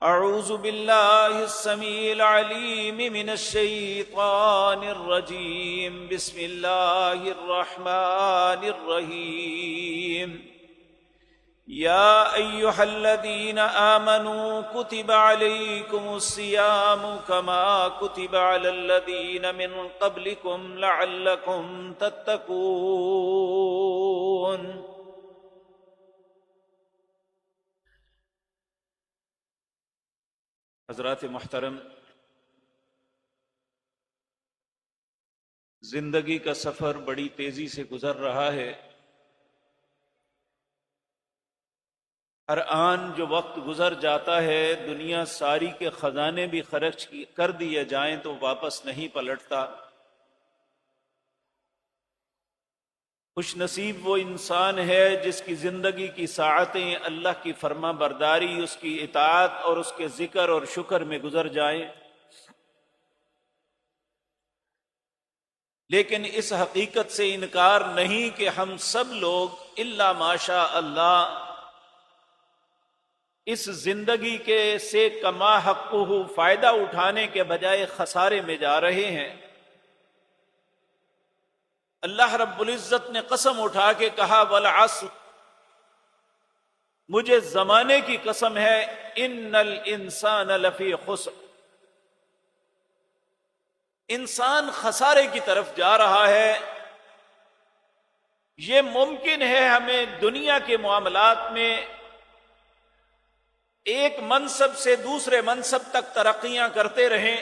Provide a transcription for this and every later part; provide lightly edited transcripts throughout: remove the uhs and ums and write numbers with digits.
اعوذ باللہ السمیع العلیم من الشیطان الرجیم بسم اللہ الرحمن الرحیم یا ایہا الذین آمنوا کتب علیکم الصیام کما کتب علی الذین من قبلکم لعلکم تتقون۔ حضرات محترم، زندگی کا سفر بڑی تیزی سے گزر رہا ہے۔ ہر آن جو وقت گزر جاتا ہے، دنیا ساری کے خزانے بھی خرچ کر دیے جائیں تو واپس نہیں پلٹتا۔ خوش نصیب وہ انسان ہے جس کی زندگی کی ساعتیں اللہ کی فرما برداری، اس کی اطاعت اور اس کے ذکر اور شکر میں گزر جائیں۔ لیکن اس حقیقت سے انکار نہیں کہ ہم سب لوگ الا ماشاء اللہ اس زندگی کے سے کما حقہ فائدہ اٹھانے کے بجائے خسارے میں جا رہے ہیں۔ اللہ رب العزت نے قسم اٹھا کے کہا والعصر، مجھے زمانے کی قسم ہے، ان الانسان لفی خسر، انسان خسارے کی طرف جا رہا ہے۔ یہ ممکن ہے ہمیں دنیا کے معاملات میں ایک منصب سے دوسرے منصب تک ترقیاں کرتے رہیں،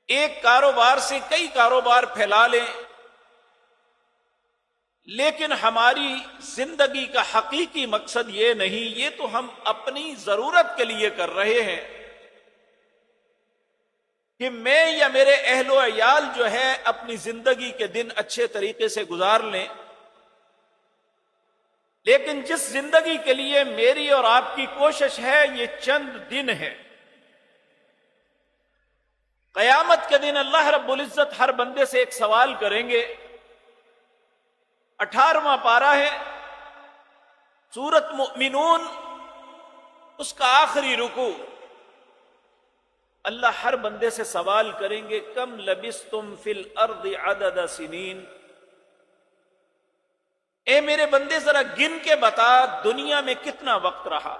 ایک کاروبار سے کئی کاروبار پھیلا لیں، لیکن ہماری زندگی کا حقیقی مقصد یہ نہیں، یہ تو ہم اپنی ضرورت کے لیے کر رہے ہیں کہ میں یا میرے اہل و عیال جو ہے اپنی زندگی کے دن اچھے طریقے سے گزار لیں۔ لیکن جس زندگی کے لیے میری اور آپ کی کوشش ہے، یہ چند دن ہے۔ قیامت کے دن اللہ رب العزت ہر بندے سے ایک سوال کریں گے۔ 18واں پارہ ہے سورۃ مؤمنون، اس کا آخری رکوع۔ اللہ ہر بندے سے سوال کریں گے کم لبثتم فی الارض عدد سنین، اے میرے بندے ذرا گن کے بتا دنیا میں کتنا وقت رہا۔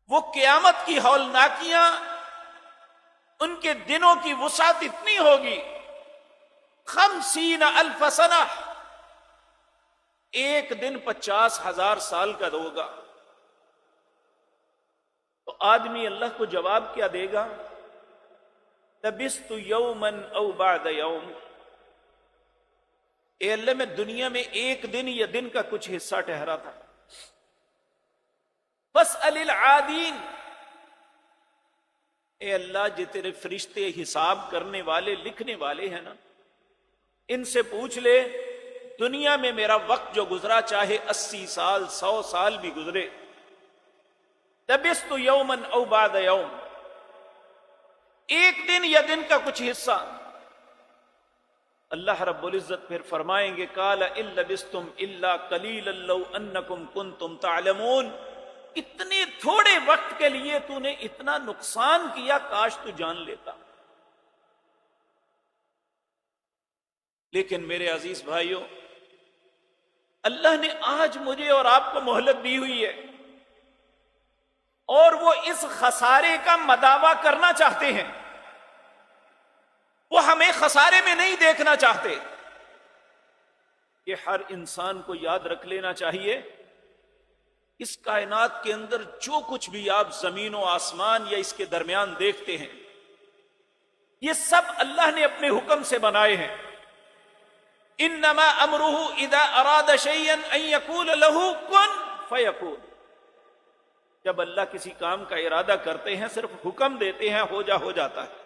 وہ قیامت کی ہولناکیاں، ان کے دنوں کی وسعت اتنی ہوگی، 50,000 سنہ، ایک دن 50,000 سال کا ہوگا۔ تو آدمی اللہ کو جواب کیا دے گا؟ لبثت یوما او بعد یوم، اے اللہ میں دنیا میں ایک دن یا دن کا کچھ حصہ ٹھہرا تھا۔ فاسأل العادین، اے اللہ جو تیرے فرشتے حساب کرنے والے لکھنے والے ہیں نا، ان سے پوچھ لے دنیا میں میرا وقت جو گزرا، چاہے 80 سال 100 سال بھی گزرے، لبثت یوما او بعد یوم، ایک دن یا دن کا کچھ حصہ۔ اللہ رب العزت پھر فرمائیں گے قال ان لبثتم الا قلیلا لو انکم کنتم تعلمون، اتنے تھوڑے وقت کے لیے تو نے اتنا نقصان کیا، کاش تو جان لیتا۔ لیکن میرے عزیز بھائیوں، اللہ نے آج مجھے اور آپ کو مہلت دی ہوئی ہے، اور وہ اس خسارے کا مداوع کرنا چاہتے ہیں، وہ ہمیں خسارے میں نہیں دیکھنا چاہتے۔ یہ ہر انسان کو یاد رکھ لینا چاہیے، اس کائنات کے اندر جو کچھ بھی آپ زمین و آسمان یا اس کے درمیان دیکھتے ہیں، یہ سب اللہ نے اپنے حکم سے بنائے ہیں۔ انما امرہ اذا اراد شیئا ان یقول له کن فیکون، جب اللہ کسی کام کا ارادہ کرتے ہیں صرف حکم دیتے ہیں، ہو جاتا ہے۔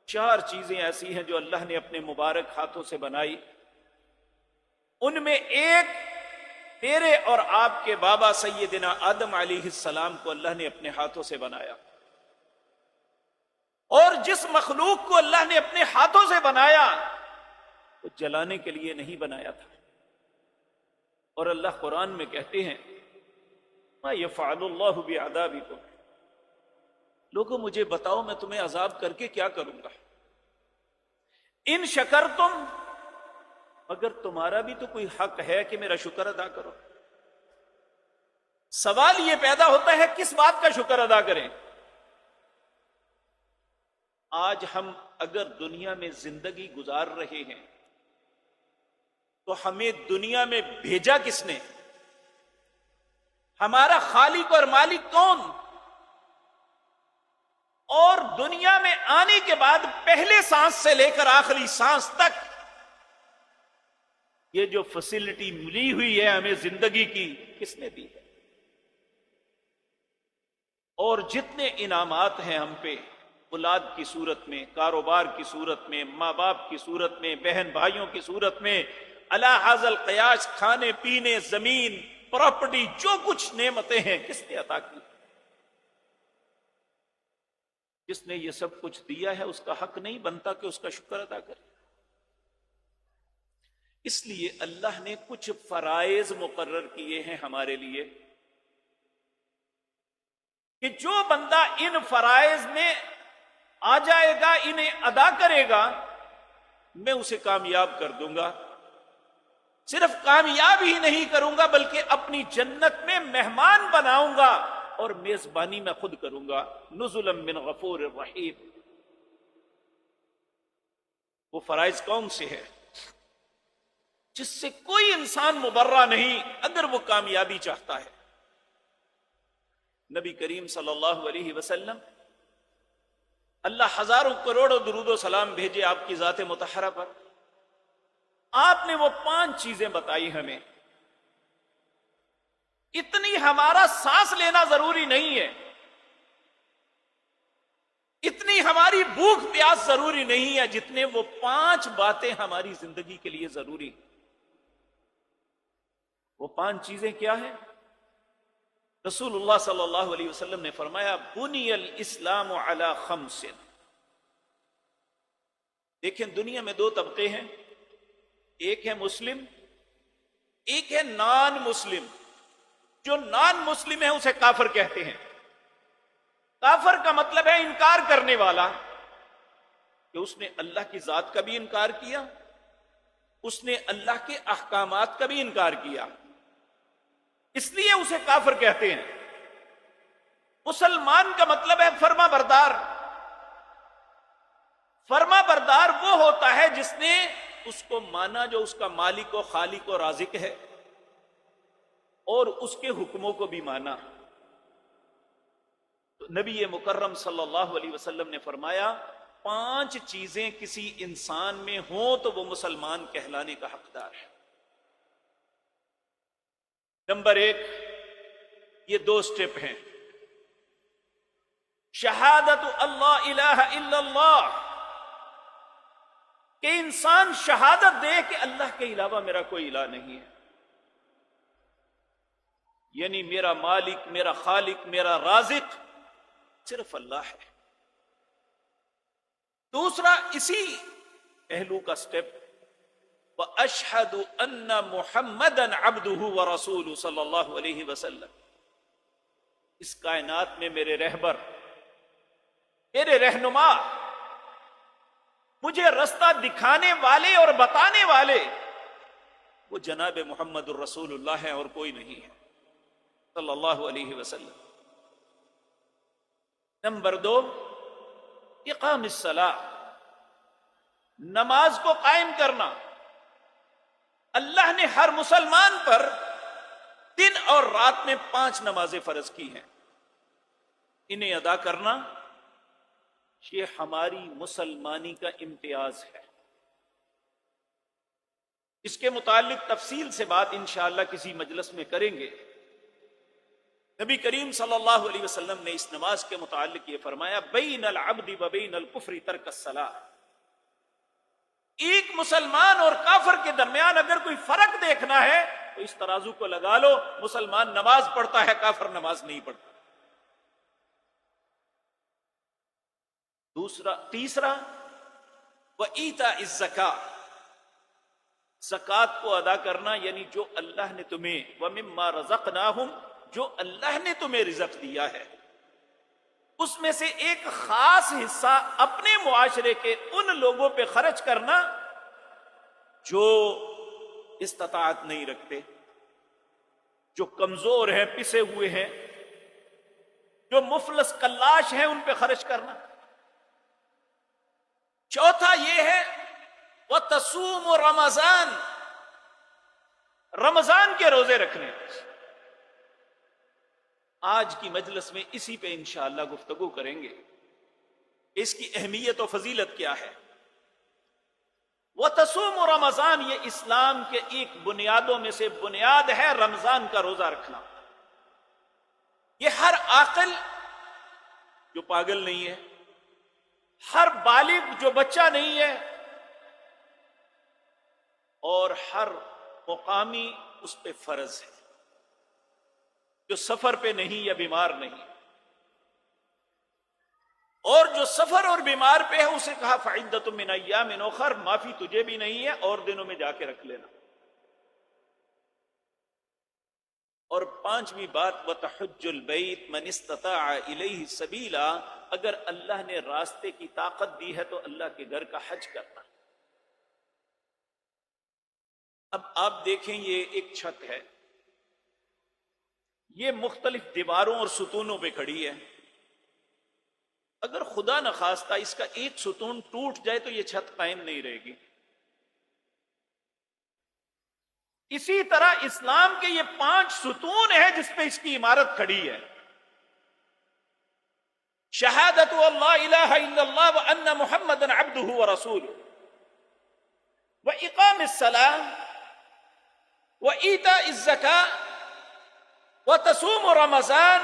4 چیزیں ایسی ہیں جو اللہ نے اپنے مبارک ہاتھوں سے بنائی، ان میں ایک میرے اور آپ کے بابا سیدنا آدم علیہ السلام کو اللہ نے اپنے ہاتھوں سے بنایا، اور جس مخلوق کو اللہ نے اپنے ہاتھوں سے بنایا وہ جلانے کے لیے نہیں بنایا تھا۔ اور اللہ قرآن میں کہتے ہیں ما یفعل اللہ بعذابکم، لوگوں مجھے بتاؤ میں تمہیں عذاب کر کے کیا کروں گا؟ ان شکرتم، مگر تمہارا بھی تو کوئی حق ہے کہ میرا شکر ادا کرو۔ سوال یہ پیدا ہوتا ہے کس بات کا شکر ادا کریں؟ آج ہم اگر دنیا میں زندگی گزار رہے ہیں تو ہمیں دنیا میں بھیجا کس نے؟ ہمارا خالق اور مالک کون؟ اور دنیا میں آنے کے بعد پہلے سانس سے لے کر آخری سانس تک یہ جو فیسلٹی ملی ہوئی ہے ہمیں زندگی کی، کس نے دی ہے؟ اور جتنے انعامات ہیں ہم پہ، اولاد کی صورت میں، کاروبار کی صورت میں، ماں باپ کی صورت میں، بہن بھائیوں کی صورت میں، الا حاذ القیاس، کھانے پینے، زمین، پراپرٹی، جو کچھ نعمتیں ہیں کس نے عطا کی؟ جس نے یہ سب کچھ دیا ہے اس کا حق نہیں بنتا کہ اس کا شکر ادا کرے؟ اس لیے اللہ نے کچھ فرائض مقرر کیے ہیں ہمارے لیے کہ جو بندہ ان فرائض میں آ جائے گا، انہیں ادا کرے گا، میں اسے کامیاب کر دوں گا۔ صرف کامیاب ہی نہیں کروں گا بلکہ اپنی جنت میں مہمان بناؤں گا اور میزبانی میں خود کروں گا۔ نزلا من غفور الرحیم۔ وہ فرائض کون سے ہے جس سے کوئی انسان مبرہ نہیں اگر وہ کامیابی چاہتا ہے؟ نبی کریم صلی اللہ علیہ وسلم، اللہ ہزاروں کروڑوں درود و سلام بھیجے آپ کی ذات مطہرہ پر، آپ نے وہ 5 چیزیں بتائی ہمیں۔ اتنی ہمارا سانس لینا ضروری نہیں ہے، اتنی ہماری بھوک پیاس ضروری نہیں ہے جتنے وہ 5 باتیں ہماری زندگی کے لیے ضروری ہیں۔ وہ 5 چیزیں کیا ہیں؟ رسول اللہ صلی اللہ علیہ وسلم نے فرمایا بنی الاسلام علی 5۔ دیکھیں دنیا میں 2 طبقے ہیں، ایک ہے مسلم، ایک ہے نان مسلم۔ جو نان مسلم ہے اسے کافر کہتے ہیں۔ کافر کا مطلب ہے انکار کرنے والا، کہ اس نے اللہ کی ذات کا بھی انکار کیا، اس نے اللہ کے احکامات کا بھی انکار کیا، اس لیے اسے کافر کہتے ہیں۔ مسلمان کا مطلب ہے فرما بردار۔ فرما بردار وہ ہوتا ہے جس نے اس کو مانا جو اس کا مالک و خالق و رازق ہے، اور اس کے حکموں کو بھی مانا۔ تو نبی مکرم صلی اللہ علیہ وسلم نے فرمایا 5 چیزیں کسی انسان میں ہوں تو وہ مسلمان کہلانے کا حقدار ہے۔ نمبر 1، یہ 2 سٹیپ ہیں۔ شہادت اللہ الہ الا اللہ، کہ انسان شہادت دے کہ اللہ کے علاوہ میرا کوئی الہ نہیں ہے، یعنی میرا مالک، میرا خالق، میرا رازق صرف اللہ ہے۔ دوسرا اسی پہلو کا سٹیپ، وَأَشْهَدُ أَنَّ مُحَمَّدًا عَبْدُهُ وَرَسُولُهُ صلی اللہ علیہ وسلم، اس کائنات میں میرے رہبر، میرے رہنما، مجھے رستہ دکھانے والے اور بتانے والے وہ جناب محمد الرسول اللہ ہے اور کوئی نہیں ہے صلی اللہ علیہ وسلم۔ نمبر 2، اقام الصلاۃ، نماز کو قائم کرنا۔ اللہ نے ہر مسلمان پر دن اور رات میں 5 نمازیں فرض کی ہیں، انہیں ادا کرنا یہ ہماری مسلمانی کا امتیاز ہے۔ اس کے متعلق تفصیل سے بات انشاءاللہ کسی مجلس میں کریں گے۔ نبی کریم صلی اللہ علیہ وسلم نے اس نماز کے متعلق یہ فرمایا بین العبد و بین الکفر ترک الصلاۃ، ایک مسلمان اور کافر کے درمیان اگر کوئی فرق دیکھنا ہے تو اس ترازو کو لگا لو، مسلمان نماز پڑھتا ہے، کافر نماز نہیں پڑھتا۔ تیسرا وَإِيتَاءِ الزَّكَاةِ، زکوٰۃ کو ادا کرنا، یعنی جو اللہ نے تمہیں وَمِمَّا رَزَقْنَاهُمْ جو اللہ نے تمہیں رزق دیا ہے اس میں سے ایک خاص حصہ اپنے معاشرے کے ان لوگوں پہ خرچ کرنا جو استطاعت نہیں رکھتے، جو کمزور ہیں، پسے ہوئے ہیں، جو مفلس کلاش ہیں، ان پہ خرچ کرنا۔ چوتھا یہ ہے وَتَصُومُ رمضان، رمضان کے روزے رکھنے۔ آج کی مجلس میں اسی پہ انشاءاللہ گفتگو کریں گے، اس کی اہمیت و فضیلت کیا ہے۔ وَتَصُومُ رمضان، یہ اسلام کے ایک بنیادوں میں سے بنیاد ہے رمضان کا روزہ رکھنا۔ یہ ہر عاقل جو پاگل نہیں ہے، ہر بالغ جو بچہ نہیں ہے، اور ہر مقامی اس پہ فرض ہے، جو سفر پہ نہیں یا بیمار نہیں۔ اور جو سفر اور بیمار پہ ہے اسے کہا فعدۃ من ایام اخر، معافی تجھے بھی نہیں ہے، اور دنوں میں جا کے رکھ لینا۔ اور پانچویں بات وَتَحُجُّ الْبَيْتَ مَنِ اسْتَطَاعَ إِلَيْهِ سَبِيلًا، اگر اللہ نے راستے کی طاقت دی ہے تو اللہ کے گھر کا حج کرنا۔ اب آپ دیکھیں یہ ایک چھت ہے، یہ مختلف دیواروں اور ستونوں پہ کھڑی ہے، اگر خدا نخواستہ اس کا ایک ستون ٹوٹ جائے تو یہ چھت قائم نہیں رہے گی۔ اسی طرح اسلام کے یہ 5 ستون ہیں جس پہ اس کی عمارت کھڑی ہے۔ شہادت اللہ الہ الا اللہ وان محمد عبدہ ورسولہ، واقام الصلاۃ وایتاء الزکاۃ وتصوم رمضان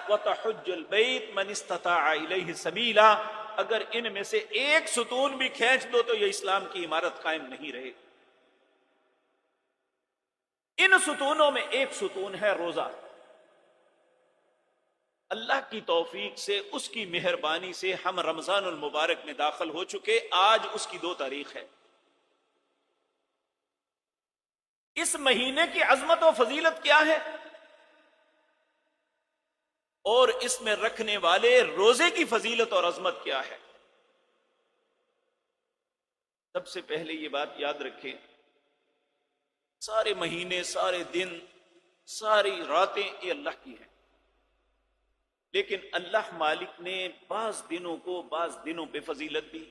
وتحج البیت من استطاع الیہ سبیلا۔ اگر ان میں سے ایک ستون بھی کھینچ دو تو یہ اسلام کی عمارت قائم نہیں رہے۔ ان ستونوں میں ایک ستون ہے روزہ۔ اللہ کی توفیق سے، اس کی مہربانی سے ہم رمضان المبارک میں داخل ہو چکے، آج اس کی 2 تاریخ ہے۔ اس مہینے کی عظمت و فضیلت کیا ہے، اور اس میں رکھنے والے روزے کی فضیلت اور عظمت کیا ہے؟ سب سے پہلے یہ بات یاد رکھیں، سارے مہینے، سارے دن، ساری راتیں یہ اللہ کی ہیں، لیکن اللہ مالک نے بعض دنوں کو بعض دنوں پہ فضیلت دی،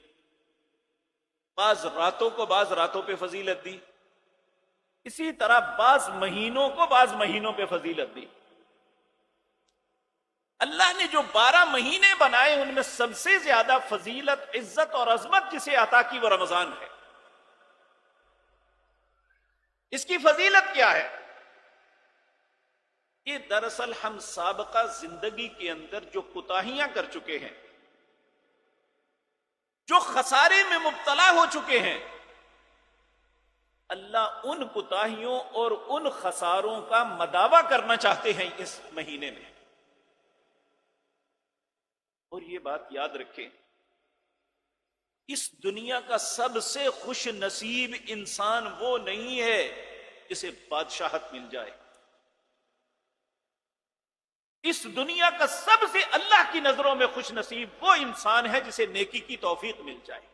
بعض راتوں کو بعض راتوں پہ فضیلت دی، اسی طرح بعض مہینوں کو بعض مہینوں پہ فضیلت دی۔ اللہ نے جو 12 مہینے بنائے ان میں سب سے زیادہ فضیلت، عزت اور عظمت جسے عطا کی وہ رمضان ہے۔ اس کی فضیلت کیا ہے؟ یہ دراصل ہم سابقہ زندگی کے اندر جو کوتاہیاں کر چکے ہیں، جو خسارے میں مبتلا ہو چکے ہیں، اللہ ان کوتاہیوں اور ان خساروں کا مداوع کرنا چاہتے ہیں اس مہینے میں۔ اور یہ بات یاد رکھیں، اس دنیا کا سب سے خوش نصیب انسان وہ نہیں ہے جسے بادشاہت مل جائے۔ اس دنیا کا سب سے اللہ کی نظروں میں خوش نصیب وہ انسان ہے جسے نیکی کی توفیق مل جائے۔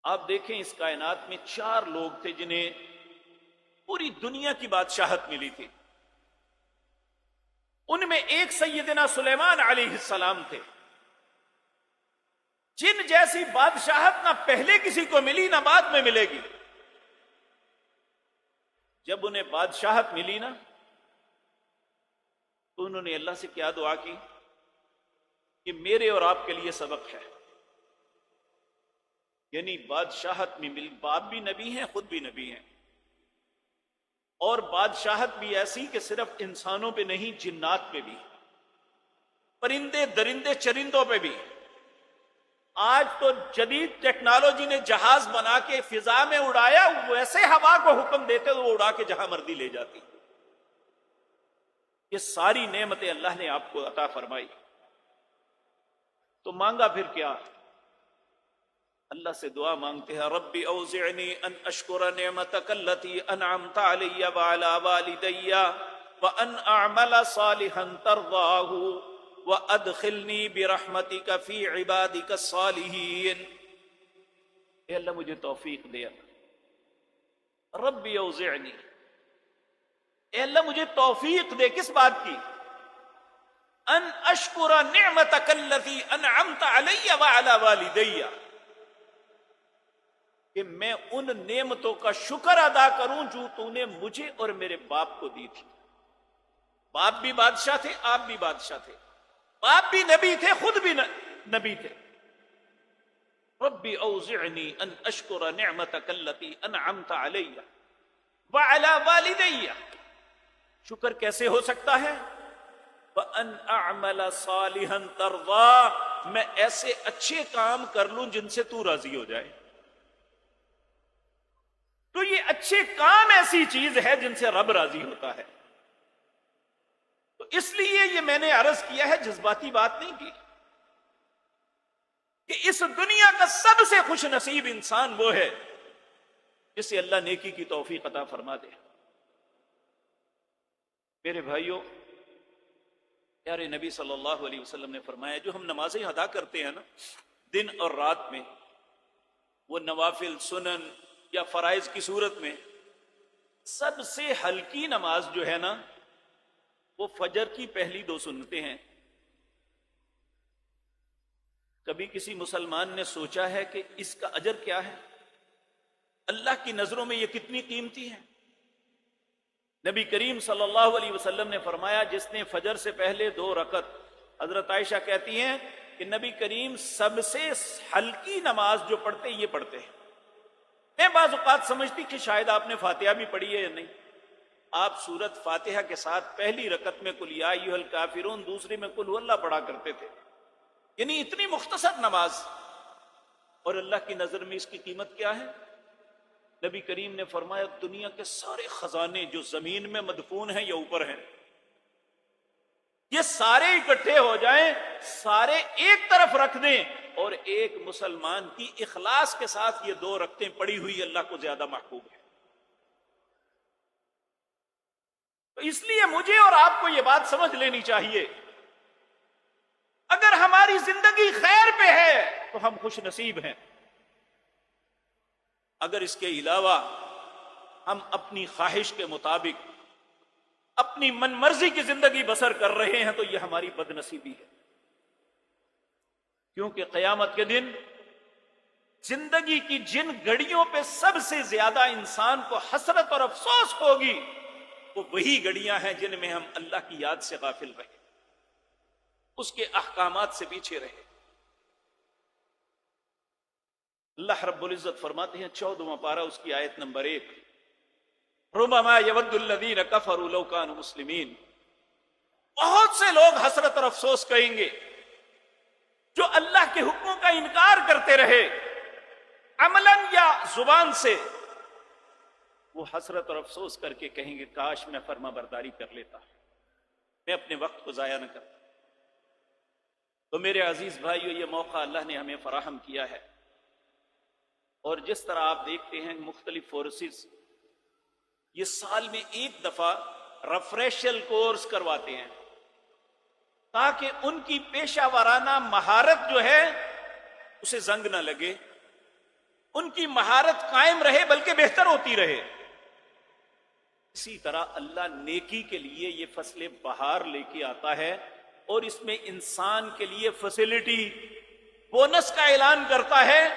آپ دیکھیں اس کائنات میں 4 لوگ تھے جنہیں پوری دنیا کی بادشاہت ملی تھی۔ ان میں ایک سیدنا سلیمان علیہ السلام تھے، جن جیسی بادشاہت نہ پہلے کسی کو ملی نہ بعد میں ملے گی۔ جب انہیں بادشاہت ملی نا تو انہوں نے اللہ سے کیا دعا کی کہ میرے اور آپ کے لیے سبق ہے، یعنی بادشاہت میں باپ بھی نبی ہیں، خود بھی نبی ہیں، اور بادشاہت بھی ایسی کہ صرف انسانوں پہ نہیں، جنات پہ بھی، پرندے درندے چرندوں پہ بھی۔ آج تو جدید ٹیکنالوجی نے جہاز بنا کے فضا میں اڑایا، ویسے ہوا کو حکم دیتے تو وہ اڑا کے جہاں مرضی لے جاتی۔ یہ ساری نعمتیں اللہ نے آپ کو عطا فرمائی، تو مانگا پھر کیا؟ اللہ سے دعا مانگتے ہیں ربی اوزعنی ان اشکر نعمتک التی انعمت علی وعلی والدی وان اعمل صالحا ترضاہ وادخلنی برحمتک فی عبادک الصالحین. اے اللہ مجھے توفیق دے. ربی اوزعنی، اے اللہ مجھے توفیق دے کس بات کی؟ ان اشکر نعمتک التی انعمت علی وعلی والدی، کہ میں ان نعمتوں کا شکر ادا کروں جو تو نے مجھے اور میرے باپ کو دی تھی. باپ بھی بادشاہ تھے، آپ بھی بادشاہ تھے، باپ بھی نبی تھے، خود بھی نبی تھے. ربی اوزعنی ان اشکر نعمتک التی انعمت علی وعلی والدی. شکر کیسے ہو سکتا ہے؟ وان اعمل صالحا ترضا، میں ایسے اچھے کام کر لوں جن سے تو راضی ہو جائے. تو یہ اچھے کام ایسی چیز ہے جن سے رب راضی ہوتا ہے. تو اس لیے یہ میں نے عرض کیا ہے، جذباتی بات نہیں کی، کہ اس دنیا کا سب سے خوش نصیب انسان وہ ہے جسے اللہ نیکی کی توفیق عطا فرما دے. میرے بھائیوں، پیارے نبی صلی اللہ علیہ وسلم نے فرمایا جو ہم نمازیں ادا کرتے ہیں نا دن اور رات میں، وہ نوافل، سنن یا فرائض کی صورت میں، سب سے ہلکی نماز جو ہے نا وہ فجر کی پہلی 2 سنتیں ہیں. کبھی کسی مسلمان نے سوچا ہے کہ اس کا اجر کیا ہے؟ اللہ کی نظروں میں یہ کتنی قیمتی ہے؟ نبی کریم صلی اللہ علیہ وسلم نے فرمایا جس نے فجر سے پہلے 2 رکعت، حضرت عائشہ کہتی ہیں کہ نبی کریم سب سے ہلکی نماز جو پڑھتے یہ پڑھتے ہیں. میں بعض اوقات سمجھتی کہ شاید آپ نے فاتحہ بھی پڑھی ہے یا نہیں. آپ سورت فاتحہ کے ساتھ پہلی رکعت میں قل یا ایھا الکافرون، دوسری میں قل ھو اللہ پڑھا کرتے تھے. یعنی اتنی مختصر نماز، اور اللہ کی نظر میں اس کی قیمت کیا ہے؟ نبی کریم نے فرمایا دنیا کے سارے خزانے جو زمین میں مدفون ہیں یا اوپر ہیں، یہ سارے اکٹھے ہو جائیں، سارے ایک طرف رکھ دیں، اور ایک مسلمان کی اخلاص کے ساتھ یہ 2 رکعتیں پڑی ہوئی اللہ کو زیادہ محبوب ہے. تو اس لیے مجھے اور آپ کو یہ بات سمجھ لینی چاہیے، اگر ہماری زندگی خیر پہ ہے تو ہم خوش نصیب ہیں. اگر اس کے علاوہ ہم اپنی خواہش کے مطابق اپنی من مرضی کی زندگی بسر کر رہے ہیں تو یہ ہماری بد نصیبی ہے. کیونکہ قیامت کے دن زندگی کی جن گھڑیوں پہ سب سے زیادہ انسان کو حسرت اور افسوس ہوگی وہ وہی گھڑیاں ہیں جن میں ہم اللہ کی یاد سے غافل رہے، اس کے احکامات سے پیچھے رہے. اللہ رب العزت فرماتے ہیں 14واں پارہ اس کی آیت نمبر 1، ربما یود الذین کفروا لو کانوا مسلمین. بہت سے لوگ حسرت اور افسوس کہیں گے جو اللہ کے حکموں کا انکار کرتے رہے عملاً یا زبان سے، وہ حسرت اور افسوس کر کے کہیں گے کاش میں فرما برداری کر لیتا، میں اپنے وقت کو ضائع نہ کرتا. تو میرے عزیز بھائیو، یہ موقع اللہ نے ہمیں فراہم کیا ہے، اور جس طرح آپ دیکھتے ہیں مختلف فورسز یہ سال میں 1 دفعہ ریفریشل کورس کرواتے ہیں تاکہ ان کی پیشہ ورانہ مہارت جو ہے اسے زنگ نہ لگے، ان کی مہارت قائم رہے بلکہ بہتر ہوتی رہے. اسی طرح اللہ نیکی کے لیے یہ فصل بہار لے کے آتا ہے، اور اس میں انسان کے لیے فیسلٹی، بونس کا اعلان کرتا ہے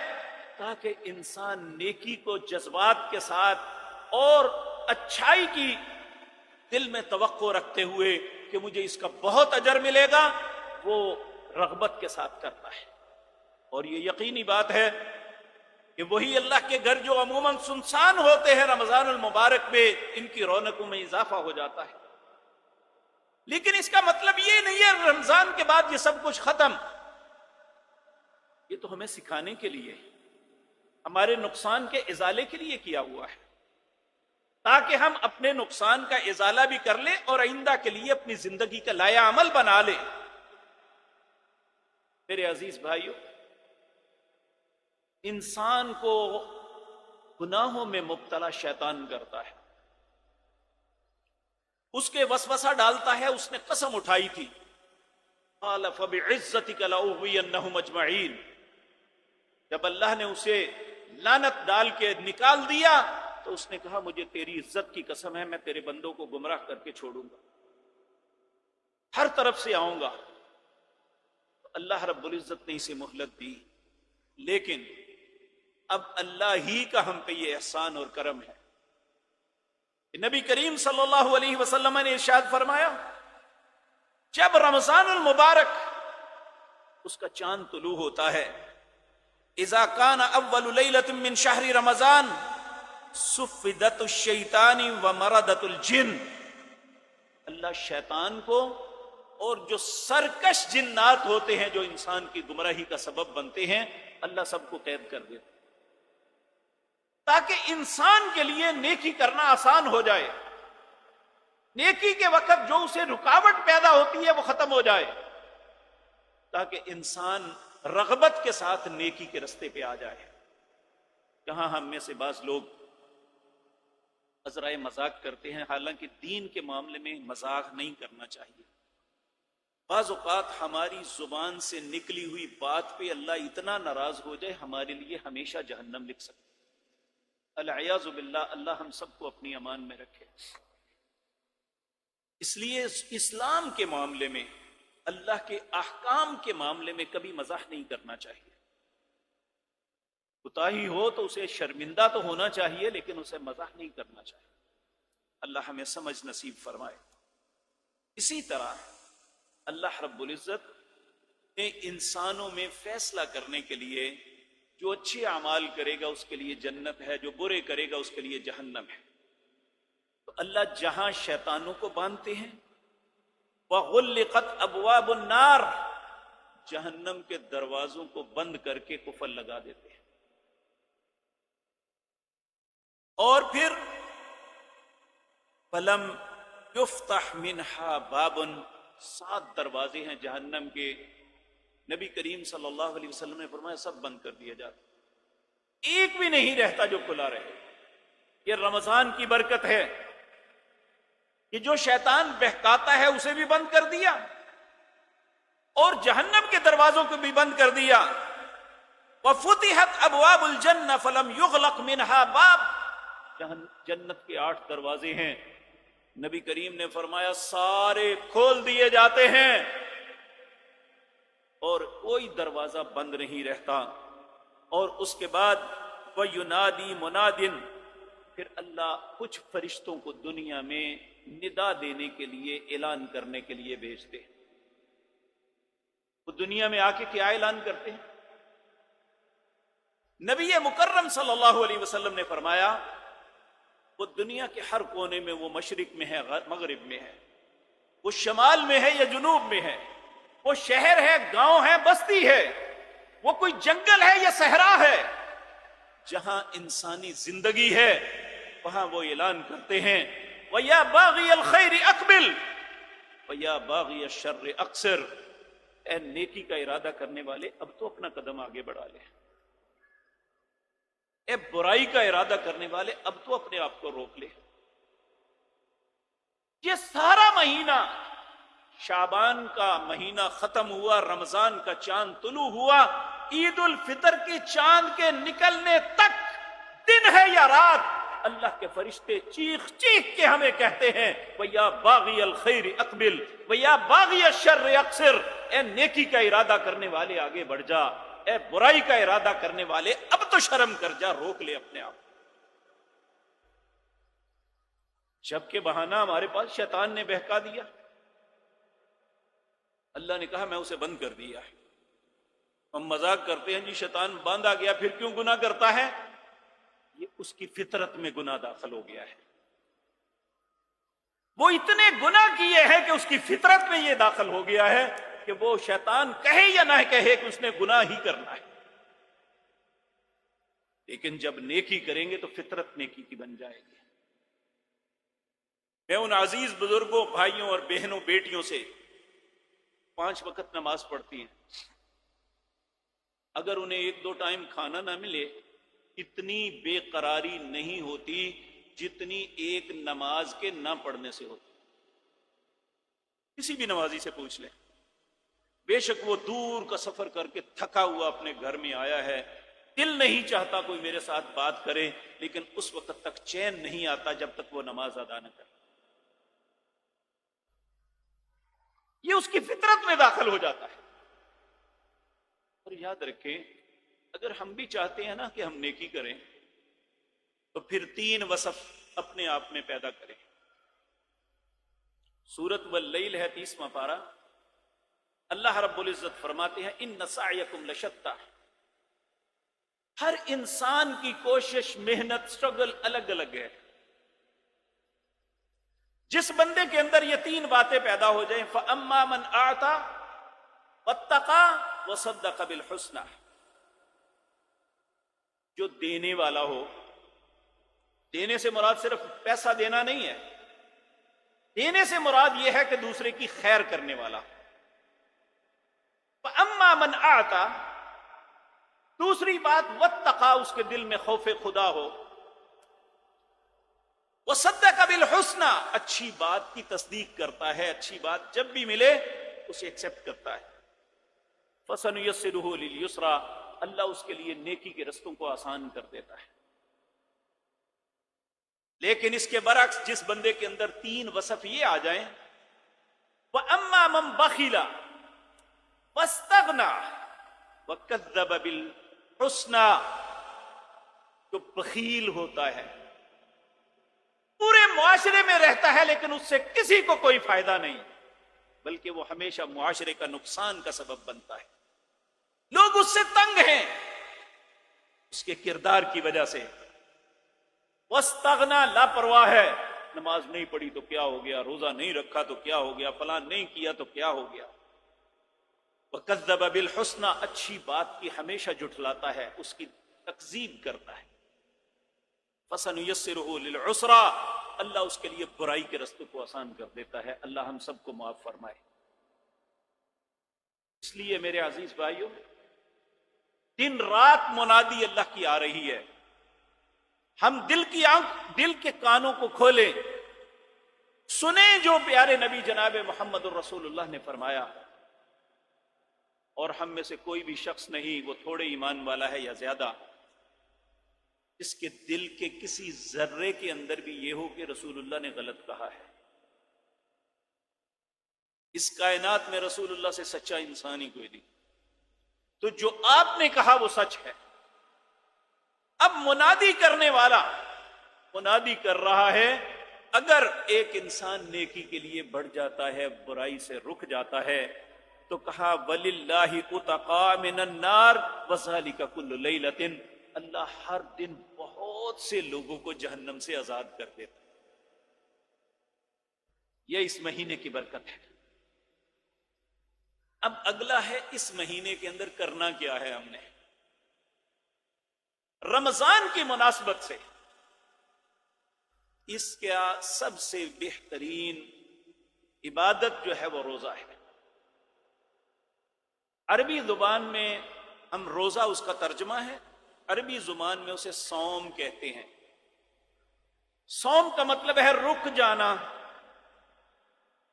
تاکہ انسان نیکی کو جذبات کے ساتھ اور اچھائی کی دل میں توقع رکھتے ہوئے کہ مجھے اس کا بہت اجر ملے گا، وہ رغبت کے ساتھ کرتا ہے. اور یہ یقینی بات ہے کہ وہی اللہ کے گھر جو عموماً سنسان ہوتے ہیں رمضان المبارک میں ان کی رونقوں میں اضافہ ہو جاتا ہے. لیکن اس کا مطلب یہ نہیں ہے رمضان کے بعد یہ سب کچھ ختم. یہ تو ہمیں سکھانے کے لیے، ہمارے نقصان کے ازالے کے لیے کیا ہوا ہے، تاکہ ہم اپنے نقصان کا ازالہ بھی کر لیں اور آئندہ کے لیے اپنی زندگی کا لایا عمل بنا لیں. میرے عزیز بھائیو، انسان کو گناہوں میں مبتلا شیطان کرتا ہے، اس کے وسوسہ ڈالتا ہے. اس نے قسم اٹھائی تھی، قال فبعزتک لاغوینہم اجمعین. جب اللہ نے اسے لعنت ڈال کے نکال دیا تو اس نے کہا مجھے تیری عزت کی قسم ہے، میں تیرے بندوں کو گمراہ کر کے چھوڑوں گا، ہر طرف سے آؤں گا. تو اللہ رب العزت نے اسے مہلت دی. لیکن اب اللہ ہی کا ہم پہ یہ احسان اور کرم ہے. نبی کریم صلی اللہ علیہ وسلم نے ارشاد فرمایا، جب رمضان المبارک اس کا چاند طلوع ہوتا ہے، اذا کان اول لیلۃ من شہر رمضان صفدت الشیطان ومردت الجن. اللہ شیطان کو اور جو سرکش جنات ہوتے ہیں جو انسان کی گمراہی کا سبب بنتے ہیں، اللہ سب کو قید کر دیتا تاکہ انسان کے لیے نیکی کرنا آسان ہو جائے. نیکی کے وقت جو اسے رکاوٹ پیدا ہوتی ہے وہ ختم ہو جائے، تاکہ انسان رغبت کے ساتھ نیکی کے رستے پہ آ جائے. کہاں ہم میں سے بعض لوگ عذرائے مذاق کرتے ہیں، حالانکہ دین کے معاملے میں مذاق نہیں کرنا چاہیے. بعض اوقات ہماری زبان سے نکلی ہوئی بات پہ اللہ اتنا ناراض ہو جائے ہمارے لیے ہمیشہ جہنم لکھ سکتا. العیاذ باللہ، اللہ ہم سب کو اپنی امان میں رکھے. اس لیے اسلام کے معاملے میں، اللہ کے احکام کے معاملے میں کبھی مزاح نہیں کرنا چاہیے. کوتاہی ہو تو اسے شرمندہ تو ہونا چاہیے، لیکن اسے مزاح نہیں کرنا چاہیے. اللہ ہمیں سمجھ نصیب فرمائے. اسی طرح اللہ رب العزت نے انسانوں میں فیصلہ کرنے کے لیے جو اچھے اعمال کرے گا اس کے لیے جنت ہے، جو برے کرے گا اس کے لیے جہنم ہے. تو اللہ جہاں شیطانوں کو باندھتے ہیں، وَغُلِّقَتْ أَبْوَابُ النَّارِ، جہنم کے دروازوں کو بند کر کے قفل لگا دیتے ہیں. اور پھر فَلَمْ يُفْتَحْ مِنْهَا بَابٌ، 7 دروازے ہیں جہنم کے. نبی کریم صلی اللہ علیہ وسلم نے فرمایا سب بند کر دیا جاتا، ایک بھی نہیں رہتا جو کھلا رہے. یہ رمضان کی برکت ہے کہ جو شیطان بہکاتا ہے اسے بھی بند کر دیا اور جہنم کے دروازوں کو بھی بند کر دیا. وَفُتِحَتْ أَبْوَابُ الْجَنَّةِ فَلَمْ يُغْلَقْ مِنْهَا بَابٌ، جنت کے 8 دروازے ہیں. نبی کریم نے فرمایا سارے کھول دیے جاتے ہیں اور کوئی دروازہ بند نہیں رہتا. اور اس کے بعد وَيُنَادِي مُنَادٍ، پھر اللہ کچھ فرشتوں کو دنیا میں ندا دینے کے لیے، اعلان کرنے کے لیے بھیجتے ہیں. وہ دنیا میں آ کے کیا اعلان کرتے ہیں؟ نبی مکرم صلی اللہ علیہ وسلم نے فرمایا وہ دنیا کے ہر کونے میں، وہ مشرق میں ہے، مغرب میں ہے، وہ شمال میں ہے یا جنوب میں ہے، وہ شہر ہے، گاؤں ہے، بستی ہے، وہ کوئی جنگل ہے یا صحرا ہے، جہاں انسانی زندگی ہے وہاں وہ اعلان کرتے ہیں وَيَا بَاغِيَ الْخَيْرِ أَقْبِلْ وَيَا بَاغِيَ الشَّرِّ أَقْصِرْ. اے نیکی کا ارادہ کرنے والے اب تو اپنا قدم آگے بڑھا لے، اے برائی کا ارادہ کرنے والے اب تو اپنے آپ کو روک لے. یہ سارا مہینہ، شعبان کا مہینہ ختم ہوا، رمضان کا چاند طلوع ہوا، عید الفطر کی چاند کے نکلنے تک دن ہے یا رات، اللہ کے فرشتے چیخ چیخ کے ہمیں کہتے ہیں وَيَا بَاغِيَ الْخَيْرِ أَقْبِلْ وَيَا بَاغِيَ الشَّرِّ أَقْصِرْ. اے نیکی کا ارادہ کرنے والے آگے بڑھ جا، اے برائی کا ارادہ کرنے والے اب تو شرم کر جا، روک لے اپنے آپ. جبکہ بہانہ ہمارے پاس شیطان نے بہکا دیا، اللہ نے کہا میں اسے بند کر دیا ہے. ہم مذاق کرتے ہیں جی شیطان باندھا گیا پھر کیوں گناہ کرتا ہے؟ یہ اس کی فطرت میں گناہ داخل ہو گیا ہے. وہ اتنے گناہ کیے ہیں کہ اس کی فطرت میں یہ داخل ہو گیا ہے کہ وہ شیطان کہے یا نہ کہے کہ اس نے گناہ ہی کرنا ہے. لیکن جب نیکی کریں گے تو فطرت نیکی کی بن جائے گی. میں ان عزیز بزرگوں، بھائیوں اور بہنوں، بیٹیوں سے 5 وقت نماز پڑھتی ہیں، اگر انہیں 1-2 ٹائم کھانا نہ ملے اتنی بے قراری نہیں ہوتی جتنی ایک نماز کے نہ پڑھنے سے ہوتی. کسی بھی نمازی سے پوچھ لیں، بے شک وہ دور کا سفر کر کے تھکا ہوا اپنے گھر میں آیا ہے، دل نہیں چاہتا کوئی میرے ساتھ بات کرے، لیکن اس وقت تک چین نہیں آتا جب تک وہ نماز ادا نہ کرے. یہ اس کی فطرت میں داخل ہو جاتا ہے. اور یاد رکھیں، اگر ہم بھی چاہتے ہیں نا کہ ہم نیکی کریں تو پھر 3 وصف اپنے آپ میں پیدا کریں. سورۃ واللیل ہے 30واں پارہ. اللہ رب العزت فرماتے ہیں ان سعیکم لشتی، ہر انسان کی کوشش، محنت، سٹرگل الگ الگ ہے. جس بندے کے اندر یہ 3 باتیں پیدا ہو جائیں، فَأَمَّا مَنْ أَعْطَى وَاتَّقَى وَصَدَّقَ بِالْحُسْنَى، جو دینے والا ہو. دینے سے مراد صرف پیسہ دینا نہیں ہے، دینے سے مراد یہ ہے کہ دوسرے کی خیر کرنے والا. فَأَمَّا مَنْ أَعْطَى، دوسری بات وَاتَّقَى، اس کے دل میں خوف خدا ہو. وَصَدَّقَ بِالْحُسْنَى، اچھی بات کی تصدیق کرتا ہے، اچھی بات جب بھی ملے اسے ایکسپٹ کرتا ہے. فَسَنُيَسِّرُهُ لِلْيُسْرَى، اللہ اس کے لیے نیکی کے رستوں کو آسان کر دیتا ہے. لیکن اس کے برعکس جس بندے کے اندر 3 وصف یہ آ جائیں، وَأَمَّا مَنْ بَخِلَ وَاسْتَغْنَى وَكَذَّبَ بِالْحُسْنَى، جو بخیل ہوتا ہے، پورے معاشرے میں رہتا ہے لیکن اس سے کسی کو کوئی فائدہ نہیں، بلکہ وہ ہمیشہ معاشرے کا نقصان کا سبب بنتا ہے. لوگ اس سے تنگ ہیں اس کے کردار کی وجہ سے. وَاسْتَغْنَى، لاپرواہ ہے، نماز نہیں پڑھی تو کیا ہو گیا، روزہ نہیں رکھا تو کیا ہو گیا، فلان نہیں کیا تو کیا ہو گیا. وَكَذَّبَ بِالْحُسْنَى، اچھی بات کی ہمیشہ جھٹلاتا ہے، اس کی تکذیب کرتا ہے. فَسَنُيَسِّرُهُ لِلْعُسْرَى، اللہ اس کے لیے برائی کے رستوں کو آسان کر دیتا ہے. اللہ ہم سب کو معاف فرمائے. اس لیے میرے عزیز بھائیوں، دن رات منادی اللہ کی آ رہی ہے. ہم دل کی آنکھ، دل کے کانوں کو کھولیں، سنیں جو پیارے نبی جناب محمد الرسول اللہ نے فرمایا. اور ہم میں سے کوئی بھی شخص نہیں، وہ تھوڑے ایمان والا ہے یا زیادہ، اس کے دل کے کسی ذرے کے اندر بھی یہ ہو کہ رسول اللہ نے غلط کہا ہے. اس کائنات میں رسول اللہ سے سچا انسان ہی کوئی نہیں. تو جو آپ نے کہا وہ سچ ہے. اب منادی کرنے والا منادی کر رہا ہے. اگر ایک انسان نیکی کے لیے بڑھ جاتا ہے، برائی سے رک جاتا ہے، تو کہا وَلِلَّهِ أُتَقَى مِنَ النَّارِ وَذَلِكَ كُلُّ لَيْلَةٍ، اللہ ہر دن بہت سے لوگوں کو جہنم سے آزاد کر دیتا. یہ اس مہینے کی برکت ہے. اب اگلا ہے اس مہینے کے اندر کرنا کیا ہے. ہم نے رمضان کی مناسبت سے اس کا سب سے بہترین عبادت جو ہے وہ روزہ ہے. عربی زبان میں ہم روزہ اس کا ترجمہ ہے، عربی زبان میں اسے صوم کہتے ہیں. صوم کا مطلب ہے رک جانا.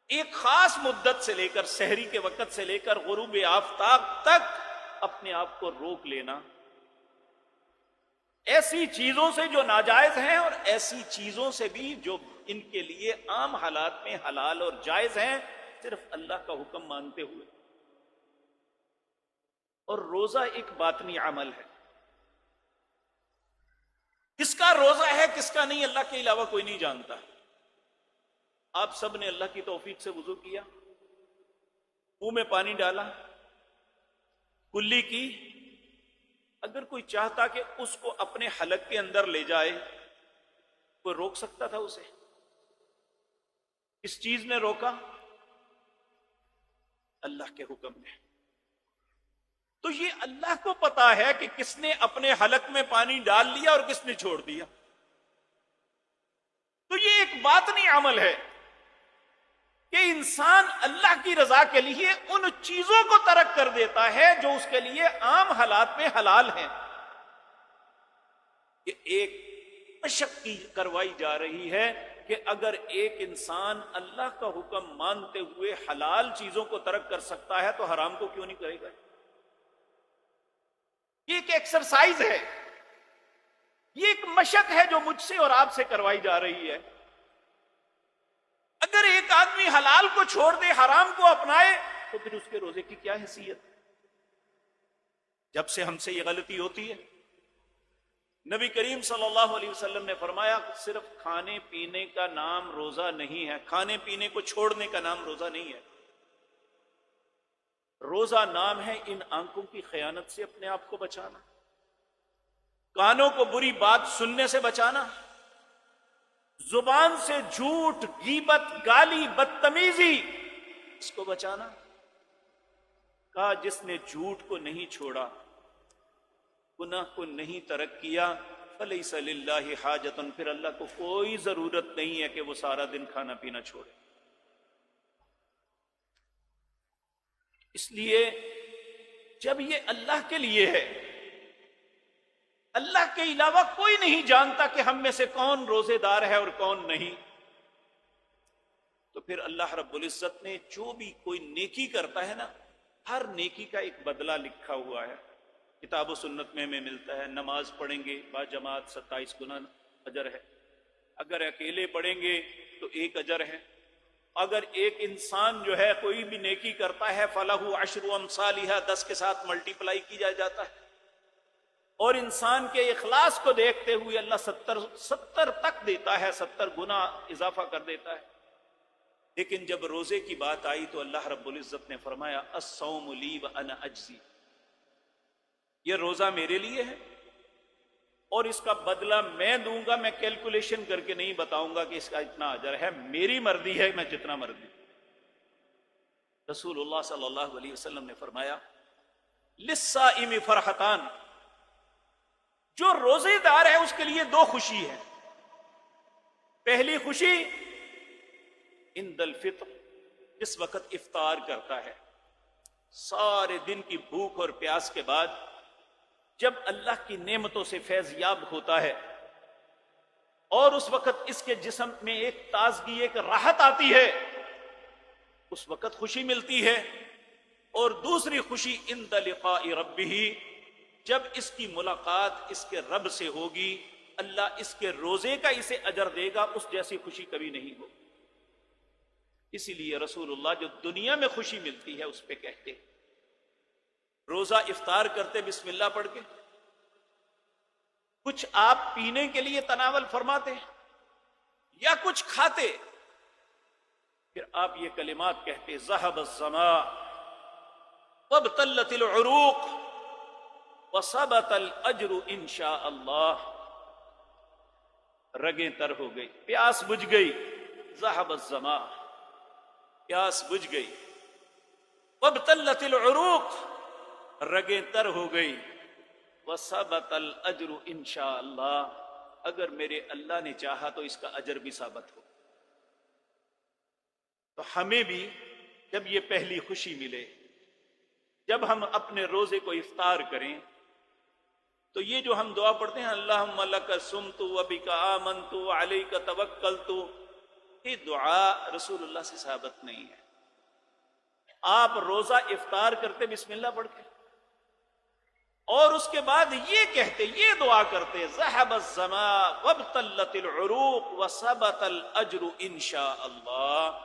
ایک خاص مدت سے لے کر، سحری کے وقت سے لے کر غروب آفتاب تک اپنے آپ کو روک لینا، ایسی چیزوں سے جو ناجائز ہیں اور ایسی چیزوں سے بھی جو ان کے لیے عام حالات میں حلال اور جائز ہیں، صرف اللہ کا حکم مانتے ہوئے. اور روزہ ایک باطنی عمل ہے. کس کا روزہ ہے کس کا نہیں، اللہ کے علاوہ کوئی نہیں جانتا. آپ سب نے اللہ کی توفیق سے وضو کیا، منہ میں پانی ڈالا، کلی کی. اگر کوئی چاہتا کہ اس کو اپنے حلق کے اندر لے جائے، کوئی روک سکتا تھا اسے؟ کس چیز نے روکا؟ اللہ کے حکم نے. تو یہ اللہ کو پتا ہے کہ کس نے اپنے حلق میں پانی ڈال لیا اور کس نے چھوڑ دیا. تو یہ ایک باطنی عمل ہے. کہ انسان اللہ کی رضا کے لیے ان چیزوں کو ترک کر دیتا ہے جو اس کے لیے عام حالات میں حلال ہیں. کہ ایک مشق کی کروائی جا رہی ہے کہ اگر ایک انسان اللہ کا حکم مانتے ہوئے حلال چیزوں کو ترک کر سکتا ہے تو حرام کو کیوں نہیں کرے گا. یہ ایک ایکسرسائز ہے، یہ ایک مشق ہے جو مجھ سے اور آپ سے کروائی جا رہی ہے. اگر ایک آدمی حلال کو چھوڑ دے، حرام کو اپنائے، تو پھر اس کے روزے کی کیا حیثیت؟ جب سے ہم سے یہ غلطی ہوتی ہے، نبی کریم صلی اللہ علیہ وسلم نے فرمایا صرف کھانے پینے کا نام روزہ نہیں ہے، کھانے پینے کو چھوڑنے کا نام روزہ نہیں ہے. روزہ نام ہے ان آنکھوں کی خیانت سے اپنے آپ کو بچانا، کانوں کو بری بات سننے سے بچانا، زبان سے جھوٹ، غیبت، گالی، بدتمیزی، اس کو بچانا. کہا جس نے جھوٹ کو نہیں چھوڑا، گناہ کو نہیں ترک کیا، فلیس للہ حاجۃ، پھر اللہ کو کوئی ضرورت نہیں ہے کہ وہ سارا دن کھانا پینا چھوڑے. اس لیے جب یہ اللہ کے لیے ہے، اللہ کے علاوہ کوئی نہیں جانتا کہ ہم میں سے کون روزے دار ہے اور کون نہیں، تو پھر اللہ رب العزت نے جو بھی کوئی نیکی کرتا ہے نا، ہر نیکی کا ایک بدلہ لکھا ہوا ہے. کتاب و سنت میں ہمیں ملتا ہے. نماز پڑھیں گے با جماعت 27 گنا اجر ہے، اگر اکیلے پڑھیں گے تو 1 اجر ہے. اگر ایک انسان جو ہے کوئی بھی نیکی کرتا ہے فَلَهُ عَشْرُ أَمْثَالِهَا، 10 کے ساتھ ملٹی پلائی کی جاتا ہے. اور انسان کے اخلاص کو دیکھتے ہوئے اللہ 70 تک دیتا ہے، 70 گنا اضافہ کر دیتا ہے. لیکن جب روزے کی بات آئی تو اللہ رب العزت نے فرمایا الصوم لی وانا اجزی، یہ روزہ میرے لیے ہے اور اس کا بدلہ میں دوں گا. میں کیلکولیشن کر کے نہیں بتاؤں گا کہ اس کا اتنا اجر ہے، میری مرضی ہے، میں جتنا مرضی. رسول اللہ صلی اللہ علیہ وسلم نے فرمایا للصائم فرحتان، جو روزے دار ہے اس کے لیے 2 خوشی ہے. پہلی خوشی عند الفطر، جس وقت افطار کرتا ہے، سارے دن کی بھوک اور پیاس کے بعد جب اللہ کی نعمتوں سے فیض یاب ہوتا ہے اور اس وقت اس کے جسم میں ایک تازگی، ایک راحت آتی ہے، اس وقت خوشی ملتی ہے. اور دوسری خوشی عند لقاء ربہ، جب اس کی ملاقات اس کے رب سے ہوگی، اللہ اس کے روزے کا اسے اجر دے گا، اس جیسی خوشی کبھی نہیں ہوگی. اسی لیے رسول اللہ جو دنیا میں خوشی ملتی ہے اس پہ کہتے روزہ افطار کرتے بسم اللہ پڑھ کے، کچھ آپ پینے کے لیے تناول فرماتے یا کچھ کھاتے، پھر آپ یہ کلمات کہتے ذهب الظماء وابتلت العروق وثبت الاجر ان شاء اللہ. رگیں تر ہو گئی، پیاس بجھ گئی، ذهب الظماء، پیاس بجھ گئی. وابتلت العروق، رگیں تر ہو گئی. وثبت الاجر ان شاء اللہ، اگر میرے اللہ نے چاہا تو اس کا اجر بھی ثابت ہو. تو ہمیں بھی جب یہ پہلی خوشی ملے، جب ہم اپنے روزے کو افطار کریں، تو یہ جو ہم دعا پڑھتے ہیں اللہم لک صمت وبک آمنت وعلیک توکلت، یہ دعا رسول اللہ سے ثابت نہیں ہے. آپ روزہ افطار کرتے بسم اللہ پڑھ کے، اور اس کے بعد یہ کہتے، یہ دعا کرتے ذهب الظماء وابتلت العروق وثبت الاجر ان شاء اللہ.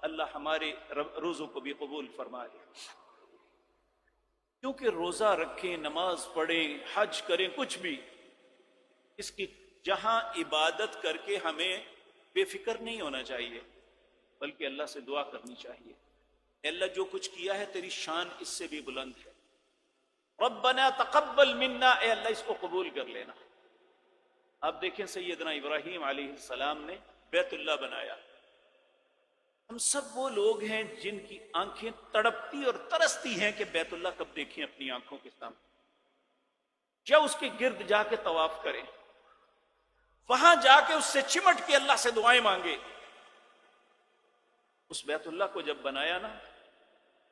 اللہ ہمارے روزوں کو بھی قبول فرمائے. کیونکہ روزہ رکھیں، نماز پڑھیں، حج کریں، کچھ بھی، اس کی جہاں عبادت کر کے ہمیں بے فکر نہیں ہونا چاہیے، بلکہ اللہ سے دعا کرنی چاہیے اے اللہ جو کچھ کیا ہے تیری شان اس سے بھی بلند ہے. ربنا تقبل منا، اے اللہ اس کو قبول کر لینا. آپ دیکھیں سیدنا ابراہیم علیہ السلام نے بیت اللہ بنایا. ہم سب وہ لوگ ہیں جن کی آنکھیں تڑپتی اور ترستی ہیں کہ بیت اللہ کب دیکھیں اپنی آنکھوں کے سامنے، یا اس کے گرد جا کے طواف کریں، وہاں جا کے اس سے چمٹ کے اللہ سے دعائیں مانگے. اس بیت اللہ کو جب بنایا نا،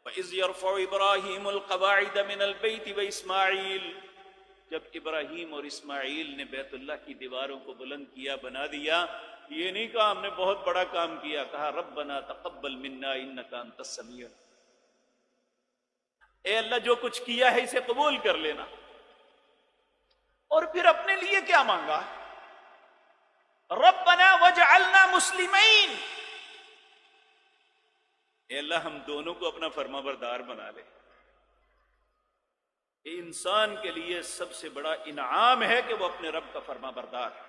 وَإِذْ يَرْفَعُ إِبْرَاهِيمُ الْقَوَاعِدَ مِنَ الْبَيْتِ وَإِسْمَاعِيلُ، جب ابراہیم اور اسماعیل نے بیت اللہ کی دیواروں کو بلند کیا، بنا دیا، یہ نہیں کہا ہم نے بہت بڑا کام کیا، کہا ربنا تقبل منا انک انت السمیع، اے اللہ جو کچھ کیا ہے اسے قبول کر لینا۔ اور پھر اپنے لیے کیا مانگا؟ ربنا وجعلنا مسلمین، اے اللہ ہم دونوں کو اپنا فرما بردار بنا لے۔ یہ انسان کے لیے سب سے بڑا انعام ہے کہ وہ اپنے رب کا فرما بردار ہے۔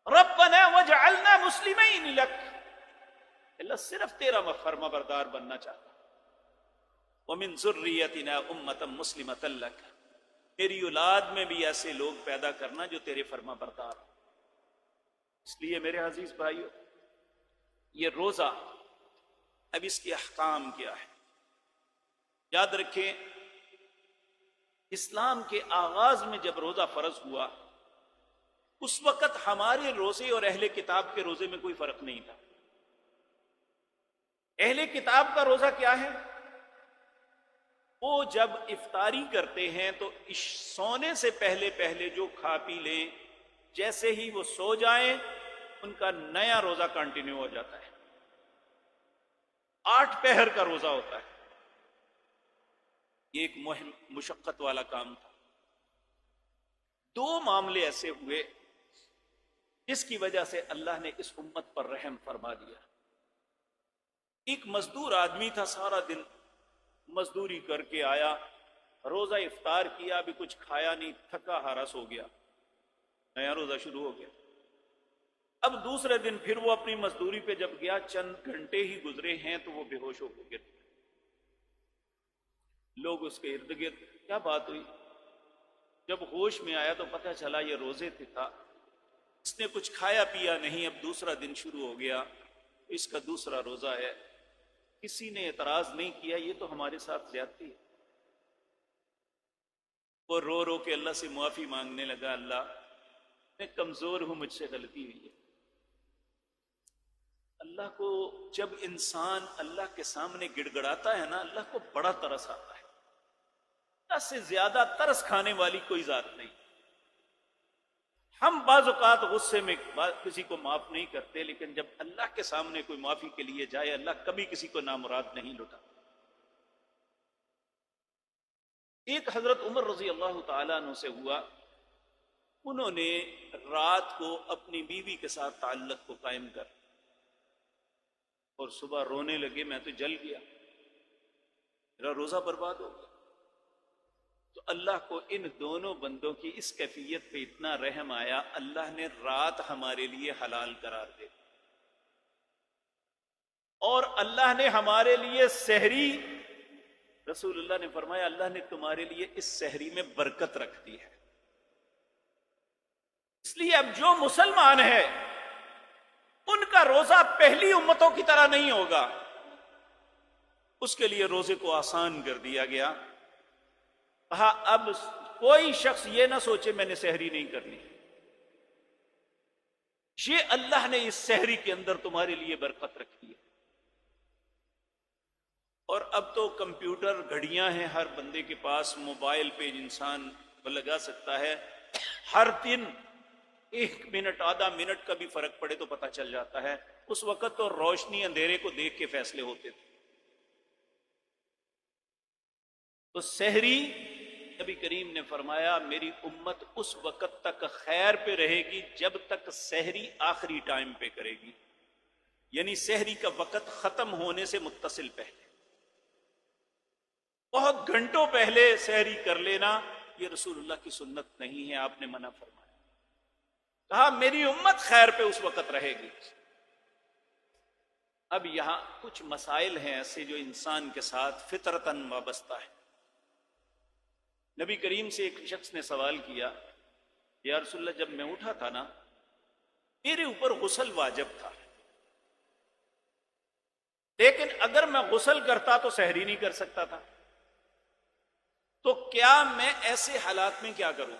ربنا وجعلنا مسلمین لک، اللہ صرف تیرا فرما بردار بننا چاہتا۔ ومن ذریتنا امۃ مسلمۃ لک، میری اولاد میں بھی ایسے لوگ پیدا کرنا جو تیرے فرما بردار ہوں۔ اس لیے میرے عزیز بھائیو، یہ روزہ، اب اس کے احکام کیا ہے؟ یاد رکھیں، اسلام کے آغاز میں جب روزہ فرض ہوا، اس وقت ہمارے روزے اور اہل کتاب کے روزے میں کوئی فرق نہیں تھا۔ اہل کتاب کا روزہ کیا ہے؟ وہ جب افطاری کرتے ہیں تو سونے سے پہلے پہلے جو کھا پی لیں، جیسے ہی وہ سو جائیں ان کا نیا روزہ کنٹینیو ہو جاتا ہے۔ 8 پہر کا روزہ ہوتا ہے۔ یہ ایک مہم مشقت والا کام تھا۔ 2 معاملے ایسے ہوئے جس کی وجہ سے اللہ نے اس امت پر رحم فرما دیا۔ ایک مزدور آدمی تھا، سارا دن مزدوری کر کے آیا، روزہ افطار کیا، ابھی کچھ کھایا نہیں، تھکا ہارا سو گیا، نیا روزہ شروع ہو گیا۔ اب دوسرے دن پھر وہ اپنی مزدوری پہ جب گیا، چند گھنٹے ہی گزرے ہیں تو وہ بے ہوش ہو کے گر گیا۔ لوگ اس کے ارد گرد، کیا بات ہوئی؟ جب ہوش میں آیا تو پتہ چلا یہ روزے سے تھا، اس نے کچھ کھایا پیا نہیں، اب دوسرا دن شروع ہو گیا، اس کا دوسرا روزہ ہے۔ کسی نے اعتراض نہیں کیا، یہ تو ہمارے ساتھ زیادتی ہے۔ وہ رو رو کے اللہ سے معافی مانگنے لگا، اللہ میں کمزور ہوں، مجھ سے غلطی ہوئی ہے۔ اللہ کو جب انسان اللہ کے سامنے گڑ گڑاتا ہے نا، اللہ کو بڑا ترس آتا ہے۔ اللہ سے زیادہ ترس کھانے والی کوئی ذات نہیں۔ ہم بعض اوقات غصے میں کسی کو معاف نہیں کرتے، لیکن جب اللہ کے سامنے کوئی معافی کے لیے جائے، اللہ کبھی کسی کو نامراد نہیں لوٹا۔ ایک حضرت عمر رضی اللہ تعالیٰ عنہ سے ہوا، انہوں نے رات کو اپنی بیوی کے ساتھ تعلق کو قائم کر اور صبح رونے لگے، میں تو جل گیا، میرا روزہ برباد ہو گیا۔ تو اللہ کو ان دونوں بندوں کی اس کیفیت پہ اتنا رحم آیا، اللہ نے رات ہمارے لیے حلال قرار دے، اور اللہ نے ہمارے لیے سحری، رسول اللہ نے فرمایا اللہ نے تمہارے لیے اس سحری میں برکت رکھ دی ہے۔ اس لیے اب جو مسلمان ہے ان کا روزہ پہلی امتوں کی طرح نہیں ہوگا، اس کے لیے روزے کو آسان کر دیا گیا۔ ہاں، اب کوئی شخص یہ نہ سوچے میں نے سحری نہیں کرنی، یہ اللہ نے اس سحری کے اندر تمہارے لیے برکت رکھی ہے۔ اور اب تو کمپیوٹر گھڑیاں ہیں ہر بندے کے پاس، موبائل پہ انسان لگا سکتا ہے، ہر دن 1 منٹ آدھا منٹ کا بھی فرق پڑے تو پتہ چل جاتا ہے۔ اس وقت تو روشنی اندھیرے کو دیکھ کے فیصلے ہوتے تھے۔ تو سحری، نبی کریم نے فرمایا میری امت اس وقت تک خیر پہ رہے گی جب تک سحری آخری ٹائم پہ کرے گی، یعنی سحری کا وقت ختم ہونے سے متصل پہلے، بہت گھنٹوں پہلے سحری کر لینا یہ رسول اللہ کی سنت نہیں ہے، آپ نے منع فرمایا، کہا میری امت خیر پہ اس وقت رہے گی۔ اب یہاں کچھ مسائل ہیں ایسے جو انسان کے ساتھ فطرتاً وابستہ ہے۔ نبی کریم سے ایک شخص نے سوال کیا، یا رسول اللہ جب میں اٹھا تھا نا میرے اوپر غسل واجب تھا، لیکن اگر میں غسل کرتا تو سحری نہیں کر سکتا تھا، تو کیا میں ایسے حالات میں کیا کروں؟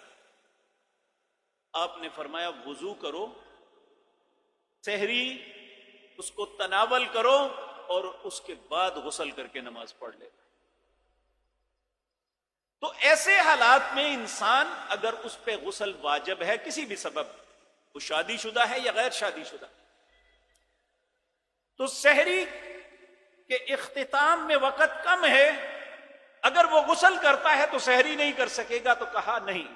آپ نے فرمایا وضو کرو، سحری اس کو تناول کرو اور اس کے بعد غسل کر کے نماز پڑھ لینا۔ تو ایسے حالات میں انسان اگر اس پہ غسل واجب ہے کسی بھی سبب، وہ شادی شدہ ہے یا غیر شادی شدہ، تو سحری کے اختتام میں وقت کم ہے، اگر وہ غسل کرتا ہے تو سحری نہیں کر سکے گا، تو کہا نہیں،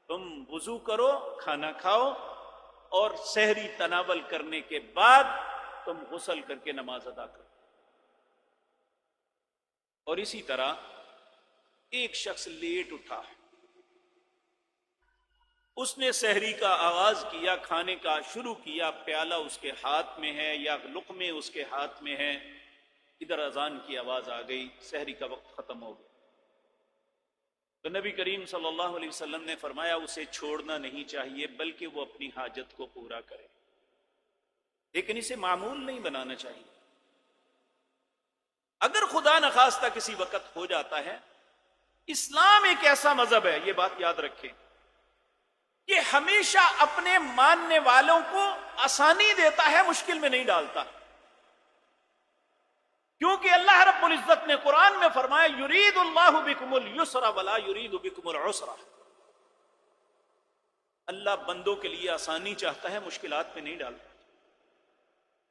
تم وضو کرو، کھانا کھاؤ، اور سحری تناول کرنے کے بعد تم غسل کر کے نماز ادا کرو۔ اور اسی طرح ایک شخص لیٹ اٹھا، اس نے سحری کا آغاز کیا، کھانے کا شروع کیا، پیالہ اس کے ہاتھ میں ہے یا لقمے اس کے ہاتھ میں ہے، ادھر اذان کی آواز آ گئی، سحری کا وقت ختم ہو گیا، تو نبی کریم صلی اللہ علیہ وسلم نے فرمایا اسے چھوڑنا نہیں چاہیے بلکہ وہ اپنی حاجت کو پورا کرے، لیکن اسے معمول نہیں بنانا چاہیے۔ اگر خدا نخواستہ کسی وقت ہو جاتا ہے، اسلام ایک ایسا مذہب ہے، یہ بات یاد رکھیں، کہ ہمیشہ اپنے ماننے والوں کو آسانی دیتا ہے، مشکل میں نہیں ڈالتا، کیونکہ اللہ رب العزت نے قرآن میں فرمایا یرید اللہ بکم الیسر ولا یرید بکم العسر، اللہ بندوں کے لیے آسانی چاہتا ہے، مشکلات میں نہیں ڈالتا۔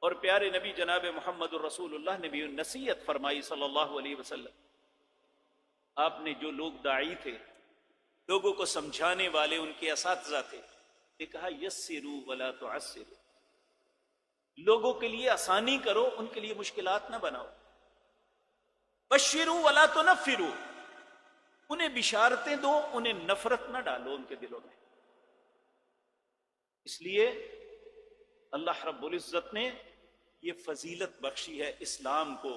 اور پیارے نبی جناب محمد الرسول اللہ نے بھی نصیحت فرمائی صلی اللہ علیہ وسلم، آپ نے جو لوگ داعی تھے، لوگوں کو سمجھانے والے، ان کے اساتذہ تھے، یہ کہا یسروا ولا تعسروا، لوگوں کے لیے آسانی کرو، ان کے لیے مشکلات نہ بناؤ، بشروا ولا تنفروا، انہیں بشارتیں دو، انہیں نفرت نہ ڈالو ان کے دلوں میں۔ اس لیے اللہ رب العزت نے یہ فضیلت بخشی ہے اسلام کو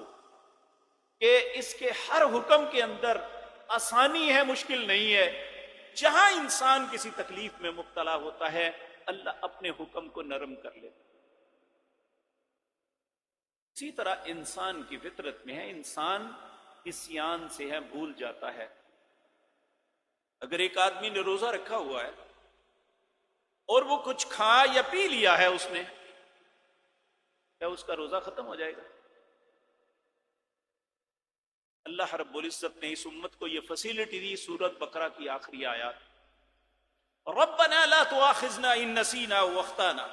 کہ اس کے ہر حکم کے اندر آسانی ہے، مشکل نہیں ہے۔ جہاں انسان کسی تکلیف میں مبتلا ہوتا ہے، اللہ اپنے حکم کو نرم کر لیتا۔ اسی طرح انسان کی فطرت میں ہے، انسان عصیان سے ہے، بھول جاتا ہے۔ اگر ایک آدمی نے روزہ رکھا ہوا ہے اور وہ کچھ کھا یا پی لیا ہے اس نے، کیا اس کا روزہ ختم ہو جائے گا؟ اللہ رب العزت نے اس امت کو یہ فیسلٹی دی، سورۃ بقرہ کی آخری آیات، ربنا لا تؤاخذنا ان نسینا واخطانا،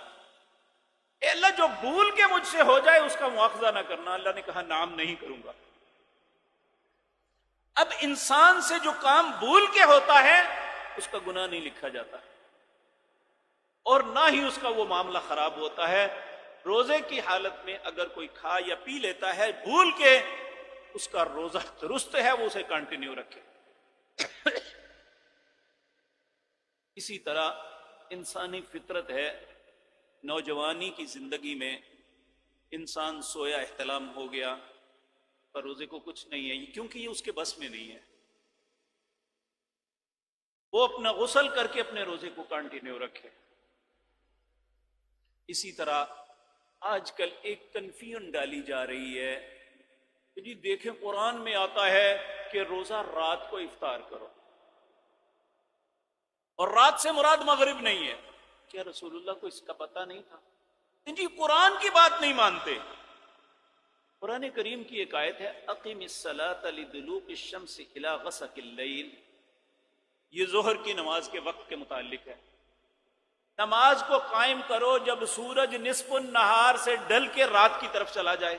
اے اللہ جو بھول کے مجھ سے ہو جائے اس کا مواخذہ نہ کرنا۔ اللہ نے کہا نام نہیں کروں گا۔ اب انسان سے جو کام بھول کے ہوتا ہے اس کا گناہ نہیں لکھا جاتا، اور نہ ہی اس کا وہ معاملہ خراب ہوتا ہے۔ روزے کی حالت میں اگر کوئی کھا یا پی لیتا ہے بھول کے، اس کا روزہ درست ہے، وہ اسے کنٹینیو رکھے۔ اسی طرح انسانی فطرت ہے، نوجوانی کی زندگی میں انسان سویا احتلام ہو گیا پر روزے کو کچھ نہیں ہے، کیونکہ یہ اس کے بس میں نہیں ہے، وہ اپنا غسل کر کے اپنے روزے کو کنٹینیو رکھے۔ اسی طرح آج کل ایک کنفیوژن ڈالی جا رہی ہے کہ جی دیکھیں قرآن میں آتا ہے کہ روزہ رات کو افطار کرو، اور رات سے مراد مغرب نہیں ہے۔ کیا رسول اللہ کو اس کا پتہ نہیں تھا؟ جی قرآن کی بات نہیں مانتے۔ قرآن کریم کی ایک آیت ہے اقم الصلاۃ لدلوق الشمس الی غسق اللیل، یہ ظہر کی نماز کے وقت کے متعلق ہے۔ نماز کو قائم کرو جب سورج نصف النہار سے ڈھل کے رات کی طرف چلا جائے۔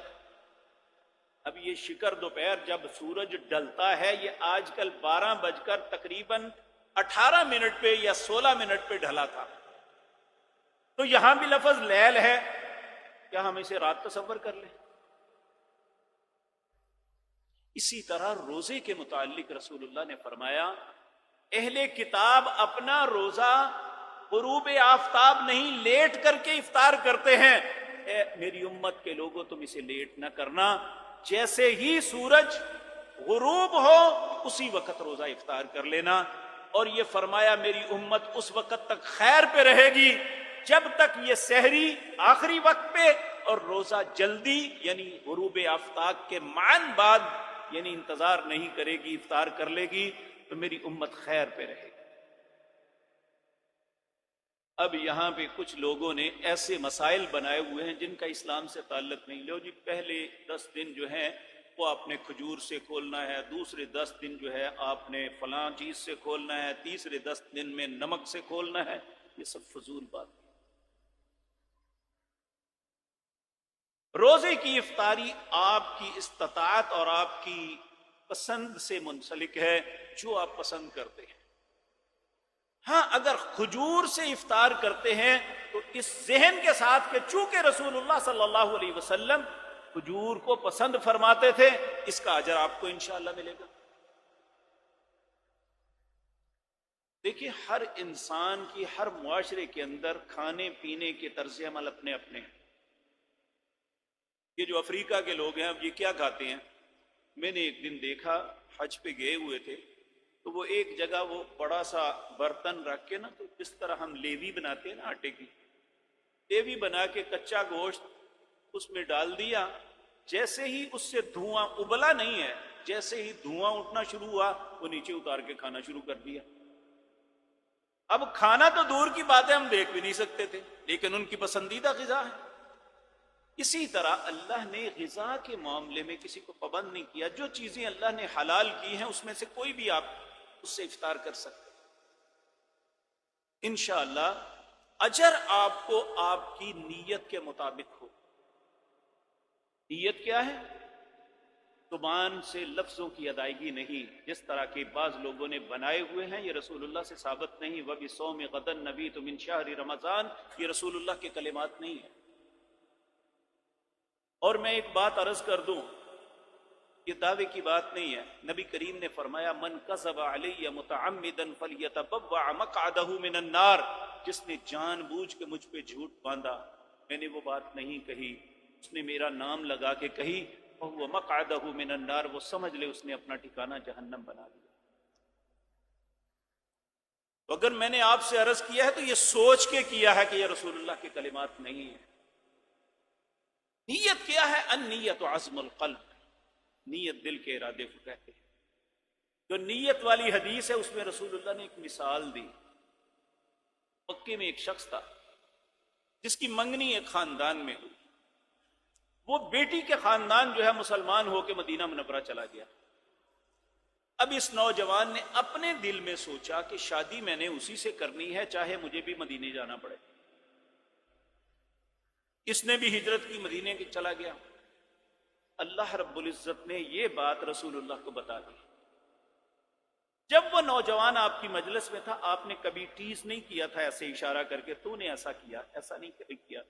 اب یہ شکر دوپہر جب سورج ڈلتا ہے، یہ آج کل 12 بج کر تقریباً 18 منٹ پہ یا 16 منٹ پہ ڈھلا تھا، تو یہاں بھی لفظ لیل ہے، کیا ہم اسے رات تصور کر لیں؟ اسی طرح روزے کے متعلق رسول اللہ نے فرمایا اہل کتاب اپنا روزہ غروب آفتاب نہیں لیٹ کر کے افطار کرتے ہیں، اے میری امت کے لوگوں تم اسے لیٹ نہ کرنا، جیسے ہی سورج غروب ہو اسی وقت روزہ افطار کر لینا۔ اور یہ فرمایا میری امت اس وقت تک خیر پہ رہے گی جب تک یہ سحری آخری وقت پہ اور روزہ جلدی یعنی غروب آفتاب کے معاً بعد یعنی انتظار نہیں کرے گی، افطار کر لے گی، تو میری امت خیر پہ رہے گی۔ اب یہاں پہ کچھ لوگوں نے ایسے مسائل بنائے ہوئے ہیں جن کا اسلام سے تعلق نہیں. لو جی، پہلے 10 دن جو ہیں وہ آپ نے کھجور سے کھولنا ہے، دوسرے 10 دن جو ہے آپ نے فلاں چیز سے کھولنا ہے، تیسرے 10 دن میں نمک سے کھولنا ہے. یہ سب فضول بات ہے. روزے کی افطاری آپ کی استطاعت اور آپ کی پسند سے منسلک ہے، جو آپ پسند کرتے ہیں. ہاں، اگر کھجور سے افطار کرتے ہیں تو اس ذہن کے ساتھ کہ چونکہ رسول اللہ صلی اللہ علیہ وسلم کھجور کو پسند فرماتے تھے، اس کا اجر آپ کو انشاءاللہ ملے گا. دیکھیے، ہر انسان کی، ہر معاشرے کے اندر کھانے پینے کے طرز عمل اپنے اپنے ہیں. یہ جو افریقہ کے لوگ ہیں، اب یہ کیا کھاتے ہیں؟ میں نے ایک دن دیکھا، حج پہ گئے ہوئے تھے تو وہ ایک جگہ وہ بڑا سا برتن رکھ کے نا، تو جس طرح ہم لیوی بناتے ہیں نا آٹے کی، لیوی بنا کے کچا گوشت اس میں ڈال دیا. جیسے ہی اس سے دھواں ابلا نہیں ہے، جیسے ہی دھواں اٹھنا شروع ہوا وہ نیچے اتار کے کھانا شروع کر دیا. اب کھانا تو دور کی بات ہے، ہم دیکھ بھی نہیں سکتے تھے، لیکن ان کی پسندیدہ غذا ہے. اسی طرح اللہ نے غذا کے معاملے میں کسی کو پابند نہیں کیا. جو چیزیں اللہ نے حلال کی ہیں اس میں سے کوئی بھی آپ اس سے افطار کر سکتے. انشاءاللہ اجر آپ کو آپ کی نیت کے مطابق ہو. نیت کیا ہے؟ زبان سے لفظوں کی ادائیگی نہیں، جس طرح کے بعض لوگوں نے بنائے ہوئے ہیں. یہ رسول اللہ سے ثابت نہیں. وَبِصَوْمِ غَدًا نَبِيتُ مِنْ شَهْرِ رمضان، یہ رسول اللہ کے کلمات نہیں ہیں. اور میں ایک بات عرض کر دوں، یہ دعوے کی بات نہیں ہے. نبی کریم نے فرمایا من کذب علی متعمدا فلیتبوأ مقعدہ من النار. جس نے جان بوجھ کے مجھ پہ جھوٹ باندھا، میں نے وہ بات نہیں کہی، اس نے میرا نام لگا کے کہی، فہو مقعدہ من النار، وہ سمجھ لے اس نے اپنا ٹھکانہ جہنم بنا لیا. تو اگر میں نے آپ سے عرض کیا ہے تو یہ سوچ کے کیا ہے کہ یہ رسول اللہ کے کلمات نہیں ہیں. نیت کیا ہے؟ النیت عزم القلب، نیت دل کے ارادے کو کہتے ہیں. جو نیت والی حدیث ہے اس میں رسول اللہ نے ایک مثال دی. مکے میں ایک شخص تھا جس کی منگنی ایک خاندان میں ہوئی. وہ بیٹی کے خاندان جو ہے مسلمان ہو کے مدینہ منورہ چلا گیا. اب اس نوجوان نے اپنے دل میں سوچا کہ شادی میں نے اسی سے کرنی ہے چاہے مجھے بھی مدینے جانا پڑے. اس نے بھی ہجرت کی، مدینے کے چلا گیا. اللہ رب العزت نے یہ بات رسول اللہ کو بتا دی. جب وہ نوجوان آپ کی مجلس میں تھا، آپ نے کبھی ٹیز نہیں کیا تھا ایسے اشارہ کر کے تو نے ایسا کیا، ایسا نہیں کبھی کیا.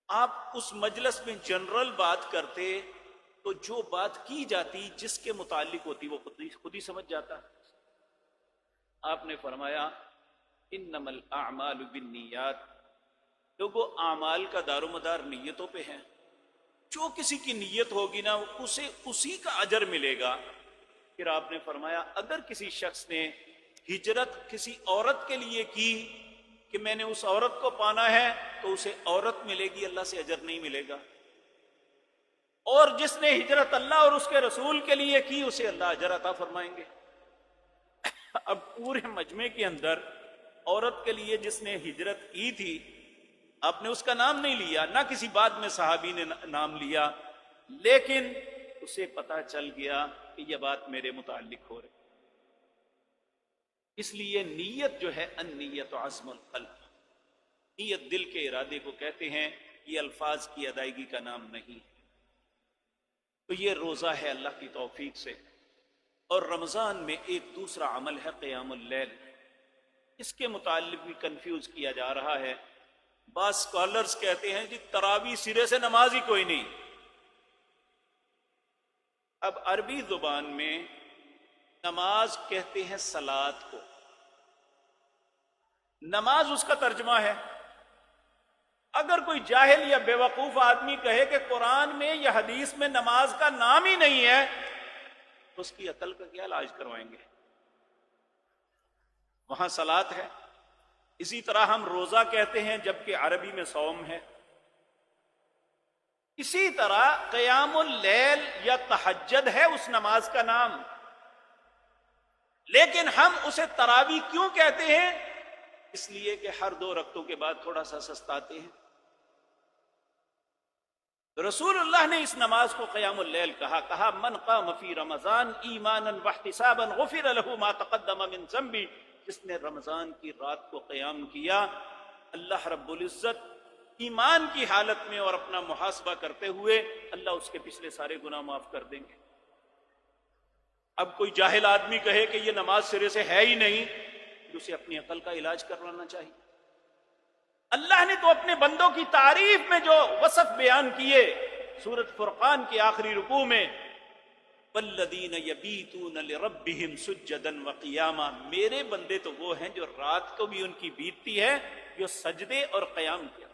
آپ اس مجلس میں جنرل بات کرتے تو جو بات کی جاتی جس کے متعلق ہوتی وہ خود ہی سمجھ جاتا. آپ نے فرمایا انما الاعمال بالنیات. لوگوں، اعمال کا دار و مدار نیتوں پہ ہے. جو کسی کی نیت ہوگی نا اسے اسی کا اجر ملے گا. پھر آپ نے فرمایا اگر کسی شخص نے ہجرت کسی عورت کے لیے کی کہ میں نے اس عورت کو پانا ہے تو اسے عورت ملے گی، اللہ سے اجر نہیں ملے گا. اور جس نے ہجرت اللہ اور اس کے رسول کے لیے کی اسے اللہ اجر عطا فرمائیں گے. اب پورے مجمع کے اندر عورت کے لیے جس نے ہجرت کی تھی آپ نے اس کا نام نہیں لیا، نہ کسی بعد میں صحابی نے نام لیا، لیکن اسے پتا چل گیا کہ یہ بات میرے متعلق ہو رہی. اس لیے نیت جو ہے النیت عزم القلب، نیت دل کے ارادے کو کہتے ہیں. یہ الفاظ کی ادائیگی کا نام نہیں. تو یہ روزہ ہے اللہ کی توفیق سے. اور رمضان میں ایک دوسرا عمل ہے قیام اللیل. اس کے متعلق بھی کنفیوز کیا جا رہا ہے. بعض سکالرز کہتے ہیں جی تراویح سرے سے نماز ہی کوئی نہیں. اب عربی زبان میں نماز کہتے ہیں صلات کو، نماز اس کا ترجمہ ہے. اگر کوئی جاہل یا بیوقوف آدمی کہے کہ قرآن میں یا حدیث میں نماز کا نام ہی نہیں ہے تو اس کی عقل کا کیا علاج کروائیں گے؟ وہاں صلات ہے. اسی طرح ہم روزہ کہتے ہیں جبکہ عربی میں صوم ہے. اسی طرح قیام اللیل یا تہجد ہے اس نماز کا نام، لیکن ہم اسے تراویح کیوں کہتے ہیں؟ اس لیے کہ ہر 2 رکعتوں کے بعد تھوڑا سا سستاتے ہیں. رسول اللہ نے اس نماز کو قیام اللیل کہا من قام فی رمضان ایمانا واحتسابا غفر له ما تقدم من ذنبی. جس نے رمضان کی رات کو قیام کیا، اللہ رب العزت ایمان کی حالت میں اور اپنا محاسبہ کرتے ہوئے اللہ اس کے پچھلے سارے گناہ معاف کر دیں گے. اب کوئی جاہل آدمی کہے کہ یہ نماز سرے سے ہے ہی نہیں، تو اسے اپنی عقل کا علاج کروانا چاہیے. اللہ نے تو اپنے بندوں کی تعریف میں جو وصف بیان کیے سورۃ فرقان کے آخری رکوع میں، والذین یبیتون لربہم سجدا وقیاما، میرے بندے تو وہ ہیں جو رات کو بھی ان کی بیتتی ہے جو سجدے اور قیام کیا.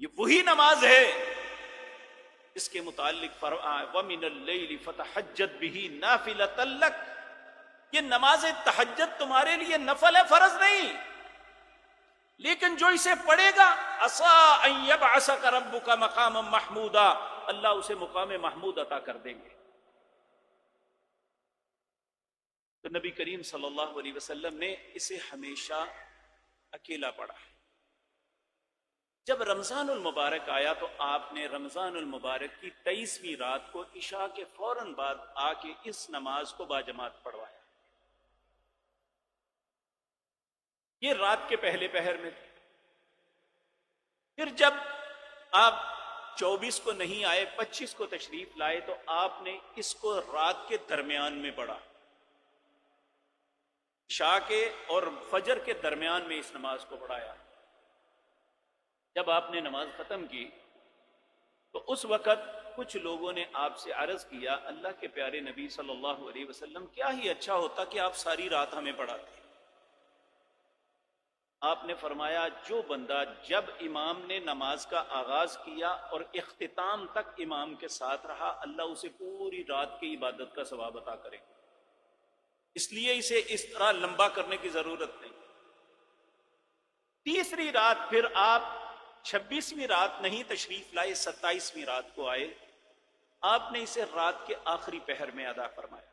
یہ وہی نماز ہے اس کے متعلق فرمایا وَمِنَ اللَّيْلِ فَتَحَجَّدْ بِهِ نَافِلَةً لَكَ. یہ نماز تہجد تمہارے لیے نفل ہے، فرض نہیں، لیکن جو اسے پڑھے گا عَسَىٰ أَن يَبْعَثَكَ رَبُّكَ مَقَامًا مَحْمُودًا، اللہ اسے مقام محمود عطا کر دیں گے. تو نبی کریم صلی اللہ علیہ وسلم نے اسے ہمیشہ اکیلا پڑھا. جب رمضان المبارک آیا تو آپ نے رمضان المبارک کی 23ویں رات کو عشاء کے فوراً بعد آ کے اس نماز کو باجماعت پڑھوایا. یہ رات کے پہلے پہر میں تھی. پھر جب آپ 24 کو نہیں آئے، 25 کو تشریف لائے، تو آپ نے اس کو رات کے درمیان میں پڑھا. عشاء کے اور فجر کے درمیان میں اس نماز کو پڑھایا. جب آپ نے نماز ختم کی تو اس وقت کچھ لوگوں نے آپ سے عرض کیا اللہ کے پیارے نبی صلی اللہ علیہ وسلم، کیا ہی اچھا ہوتا کہ آپ ساری رات ہمیں پڑھاتے. آپ نے فرمایا جو بندہ جب امام نے نماز کا آغاز کیا اور اختتام تک امام کے ساتھ رہا، اللہ اسے پوری رات کی عبادت کا ثواب عطا کرے. اس لیے اسے اس طرح لمبا کرنے کی ضرورت نہیں. تیسری رات پھر آپ 26ویں رات نہیں تشریف لائے، 27ویں رات کو آئے. آپ نے اسے رات کے آخری پہر میں ادا فرمایا،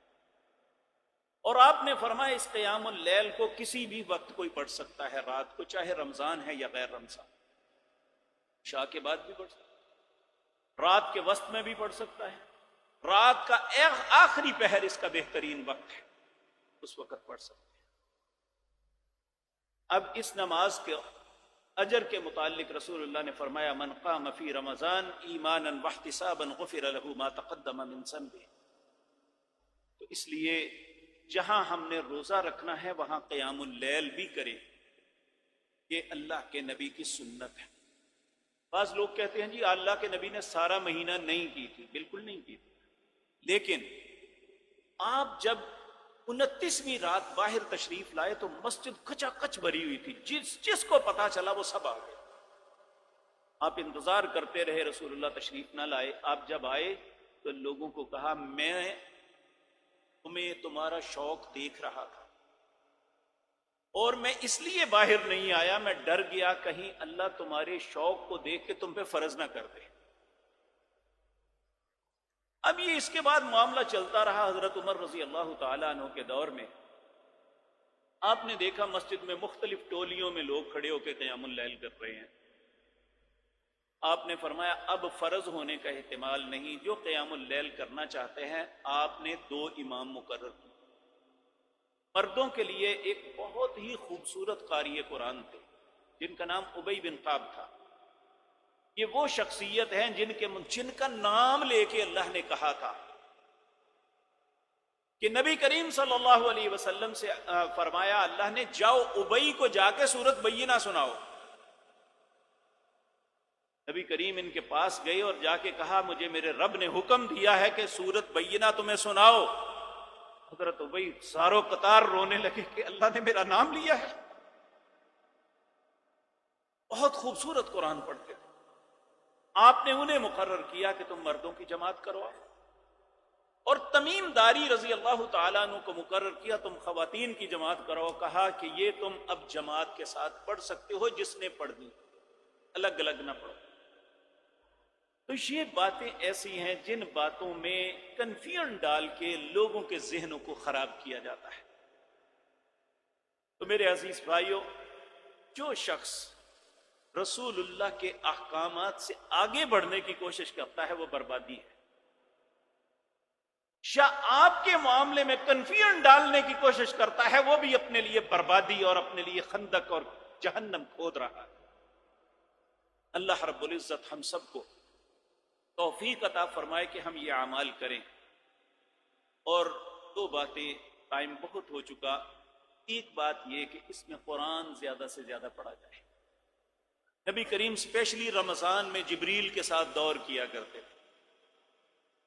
اور آپ نے فرمایا اس قیام اللیل کو کسی بھی وقت کوئی پڑھ سکتا ہے رات کو، چاہے رمضان ہے یا غیر رمضان. عشاء کے بعد بھی پڑھ سکتا ہے، رات کے وسط میں بھی پڑھ سکتا ہے، رات کا آخری پہر اس کا بہترین وقت ہے، اس وقت پڑھ سکتے ہیں. اب اس نماز کے اجر کے متعلق رسول اللہ نے فرمایا من قام فی رمضان ایمانا واحتسابا غفر له ما تقدم من ذنبه. تو اس لیے جہاں ہم نے روزہ رکھنا ہے وہاں قیام اللیل بھی کریں. یہ اللہ کے نبی کی سنت ہے. بعض لوگ کہتے ہیں جی اللہ کے نبی نے سارا مہینہ نہیں کی تھی. بالکل نہیں کی تھی، لیکن آپ جب 29ویں رات باہر تشریف لائے تو مسجد کچا کچ بھری ہوئی تھی. جس کو پتا چلا وہ سب آ گئے. آپ انتظار کرتے رہے، رسول اللہ تشریف نہ لائے. آپ جب آئے تو لوگوں کو کہا میں تمہیں تمہارا شوق دیکھ رہا تھا اور میں اس لیے باہر نہیں آیا، میں ڈر گیا کہیں اللہ تمہارے شوق کو دیکھ کے تم پہ فرض نہ کر دے. اب یہ اس کے بعد معاملہ چلتا رہا. حضرت عمر رضی اللہ تعالیٰ عنہ کے دور میں آپ نے دیکھا مسجد میں مختلف ٹولیوں میں لوگ کھڑے ہو کے قیام اللیل کر رہے ہیں. آپ نے فرمایا اب فرض ہونے کا احتمال نہیں، جو قیام اللیل کرنا چاہتے ہیں آپ نے 2 امام مقرر کیے. مردوں کے لیے ایک بہت ہی خوبصورت قاری قرآن تھے جن کا نام ابی بن کعب تھا. یہ وہ شخصیت ہیں جن کا نام لے کے اللہ نے کہا تھا کہ نبی کریم صلی اللہ علیہ وسلم سے فرمایا اللہ نے جاؤ ابی کو جا کے سورۃ بینہ سناؤ. نبی کریم ان کے پاس گئے اور جا کے کہا مجھے میرے رب نے حکم دیا ہے کہ سورۃ بینہ تمہیں سناؤ. حضرت ابی ساروں قطار رونے لگے کہ اللہ نے میرا نام لیا ہے. بہت خوبصورت قرآن پڑھتے تھے. آپ نے انہیں مقرر کیا کہ تم مردوں کی جماعت کرواؤ، اور تمیم داری رضی اللہ تعالیٰ عنہ کو مقرر کیا تم خواتین کی جماعت کرو. کہا کہ یہ تم اب جماعت کے ساتھ پڑھ سکتے ہو جس نے پڑھ دی، الگ الگ نہ پڑھو. تو یہ باتیں ایسی ہیں جن باتوں میں کنفیوژن ڈال کے لوگوں کے ذہنوں کو خراب کیا جاتا ہے. تو میرے عزیز بھائیوں، جو شخص رسول اللہ کے احکامات سے آگے بڑھنے کی کوشش کرتا ہے وہ بربادی ہے۔ آپ کے معاملے میں کنفیوژن ڈالنے کی کوشش کرتا ہے وہ بھی اپنے لیے بربادی اور اپنے لیے خندق اور جہنم کھود رہا ہے۔ اللہ رب العزت ہم سب کو توفیق عطا فرمائے کہ ہم یہ اعمال کریں۔ اور دو باتیں، ٹائم بہت ہو چکا، ایک بات یہ کہ اس میں قرآن زیادہ سے زیادہ پڑھا جائے۔ نبی کریم اسپیشلی رمضان میں جبریل کے ساتھ دور کیا کرتے تھے۔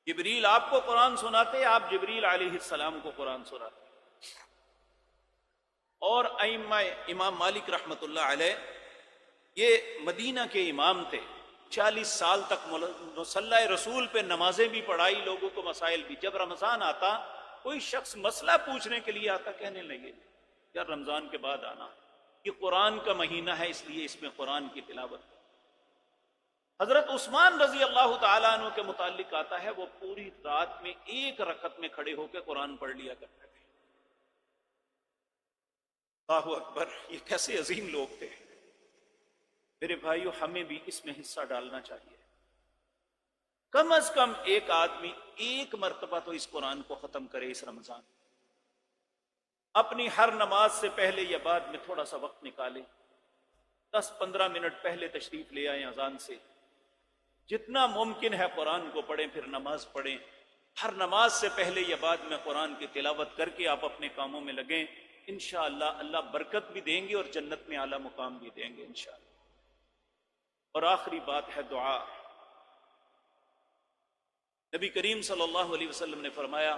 جبریل آپ کو قرآن سناتے، آپ جبریل علیہ السلام کو قرآن سناتے۔ اور ائمہ امام مالک رحمت اللہ علیہ یہ مدینہ کے امام تھے، 40 سال تک مصلی رسول پہ نمازیں بھی پڑھائی، لوگوں کو مسائل بھی۔ جب رمضان آتا کوئی شخص مسئلہ پوچھنے کے لیے آتا، کہنے لگے یار رمضان کے بعد آنا، یہ قرآن کا مہینہ ہے اس لیے اس میں قرآن کی تلاوت۔ حضرت عثمان رضی اللہ تعالیٰ عنہ کے متعلق آتا ہے وہ پوری رات میں ایک رکعت میں کھڑے ہو کے قرآن پڑھ لیا کرتے تھے۔ اللہ اکبر، یہ کیسے عظیم لوگ تھے۔ میرے بھائیو، ہمیں بھی اس میں حصہ ڈالنا چاہیے۔ کم از کم ایک آدمی ایک مرتبہ تو اس قرآن کو ختم کرے اس رمضان۔ اپنی ہر نماز سے پہلے یا بعد میں تھوڑا سا وقت نکالے، 10-15 منٹ پہلے تشریف لے آئیں اذان سے، جتنا ممکن ہے قرآن کو پڑھیں، پھر نماز پڑھیں۔ ہر نماز سے پہلے یا بعد میں قرآن کی تلاوت کر کے آپ اپنے کاموں میں لگیں، انشاءاللہ اللہ برکت بھی دیں گے اور جنت میں اعلیٰ مقام بھی دیں گے انشاءاللہ۔ اور آخری بات ہے دعا۔ نبی کریم صلی اللہ علیہ وسلم نے فرمایا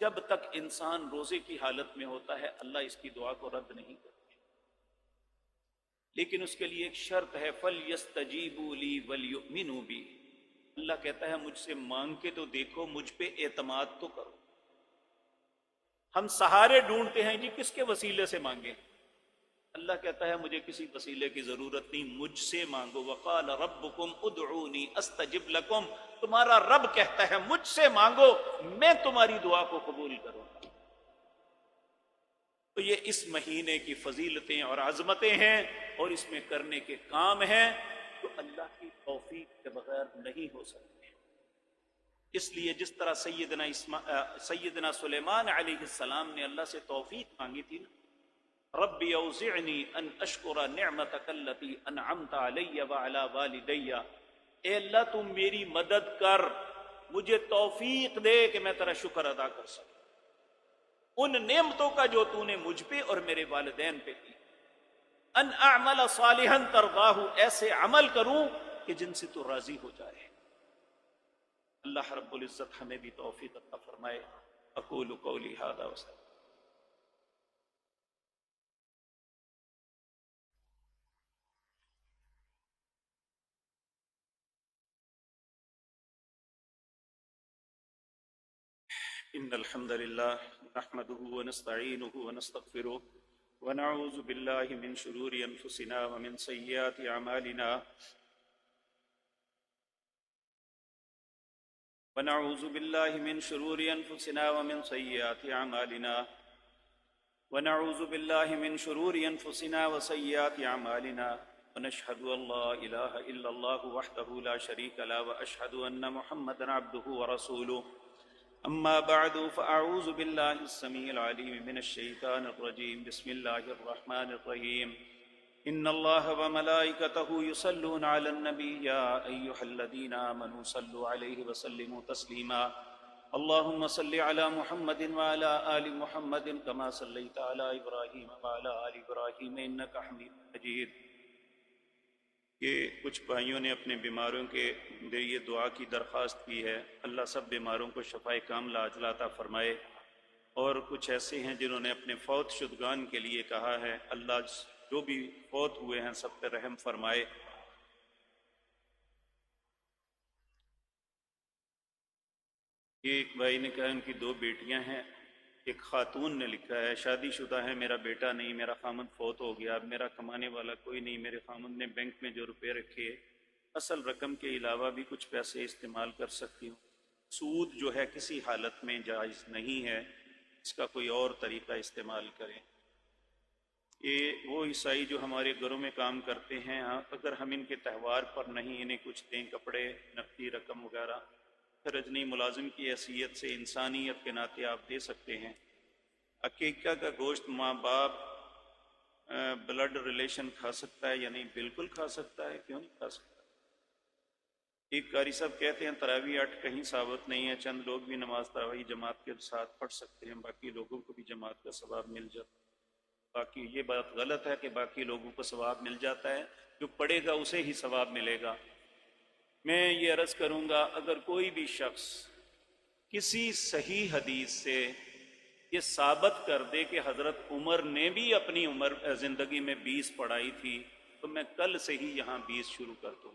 جب تک انسان روزے کی حالت میں ہوتا ہے اللہ اس کی دعا کو رد نہیں کرتے، لیکن اس کے لیے ایک شرط ہے، فَلْيَسْتَجِيبُوا لِي وَلْيُؤْمِنُوا بِي۔ اللہ کہتا ہے مجھ سے مانگ کے تو دیکھو، مجھ پہ اعتماد تو کرو۔ ہم سہارے ڈھونڈتے ہیں جی کس کے وسیلے سے مانگیں، اللہ کہتا ہے مجھے کسی وسیلے کی ضرورت نہیں، مجھ سے مانگو۔ وَقَالَ رَبُّكُمْ ادْعُونِي أَسْتَجِبْ لَكُمْ، تمہارا رب کہتا ہے مجھ سے مانگو، میں تمہاری دعا کو قبول کروں گا۔ تو یہ اس مہینے کی فضیلتیں اور عظمتیں ہیں اور اس میں کرنے کے کام ہیں تو اللہ کی توفیق کے بغیر نہیں ہو سکتے۔ اس لیے جس طرح سیدنا سلیمان علیہ السلام نے اللہ سے توفیق مانگی تھی نا، رب اوزعنی ان اشکر نعمتک التی انعمت علی وعلی والدی، اے اللہ تم میری مدد کر، مجھے توفیق دے کہ میں تیرا شکر ادا کر سکوں ان نعمتوں کا جو تو نے مجھ پہ اور میرے والدین پہ کی۔ ان اعمل صالحا ترضاہ، ایسے عمل کروں کہ جن سے تو راضی ہو جائے۔ اللہ رب العزت ہمیں بھی توفیق عطا فرمائے۔ اقول قولی ھذا وستغفر۔ ان الحمد لله نحمده ونستعينه ونستغفره ونعوذ بالله من شرور انفسنا ومن سيئات اعمالنا ونعوذ بالله من شرور انفسنا ومن سيئات اعمالنا ونعوذ بالله من شرور انفسنا وسيئات اعمالنا ونشهد ان لا اله الا الله وحده لا شريك له واشهد ان محمدا عبده ورسوله اما بعد فاعوذ بالله السميع العليم من الشيطان الرجيم بسم الله الرحمن الرحيم ان الله وملائكته يصلون على النبي يا ايها الذين امنوا صلوا عليه وسلموا تسليما اللهم صل على محمد وعلى ال محمد كما صليت على ابراهيم وعلى ال ابراهيم انك حميد مجيد۔ کہ کچھ بھائیوں نے اپنے بیماروں کے ذریعے دعا کی درخواست کی ہے، اللہ سب بیماروں کو شفائے کاملہ عاجلہ عطا فرمائے، اور کچھ ایسے ہیں جنہوں نے اپنے فوت شدگان کے لیے کہا ہے، اللہ جو بھی فوت ہوئے ہیں سب پہ رحم فرمائے۔ ایک بھائی نے کہا ان کی 2 بیٹیاں ہیں، ایک خاتون نے لکھا ہے شادی شدہ ہے، میرا بیٹا نہیں، میرا خامند فوت ہو گیا، اب میرا کمانے والا کوئی نہیں، میرے خامند نے بینک میں جو روپے رکھے اصل رقم کے علاوہ بھی کچھ پیسے استعمال کر سکتی ہوں۔ سود جو ہے کسی حالت میں جائز نہیں ہے، اس کا کوئی اور طریقہ استعمال کریں۔ یہ وہ عیسائی جو ہمارے گھروں میں کام کرتے ہیں، اگر ہم ان کے تہوار پر نہیں انہیں کچھ دیں، کپڑے، نقدی رقم وغیرہ، رجنی ملازم کی حیثیت سے انسانیت کے ناطے آپ دے سکتے ہیں۔ عقیقہ کا گوشت ماں باپ بلڈ ریلیشن کھا سکتا ہے یا نہیں؟ بالکل کھا سکتا ہے، کیوں نہیں کھا سکتا؟ ایک قاری صاحب کہتے ہیں تراویح 8 کہیں ثابت نہیں ہے، چند لوگ بھی نماز تراویح جماعت کے ساتھ پڑھ سکتے ہیں، باقی لوگوں کو بھی جماعت کا ثواب مل جاتا ہے۔ باقی یہ بات غلط ہے کہ باقی لوگوں کو ثواب مل جاتا ہے، جو پڑھے گا اسے ہی ثواب ملے گا۔ میں یہ عرض کروں گا، اگر کوئی بھی شخص کسی صحیح حدیث سے یہ ثابت کر دے کہ حضرت عمر نے بھی اپنی زندگی میں 20 پڑھائی تھی، تو میں کل سے ہی یہاں 20 شروع کر دوں گا۔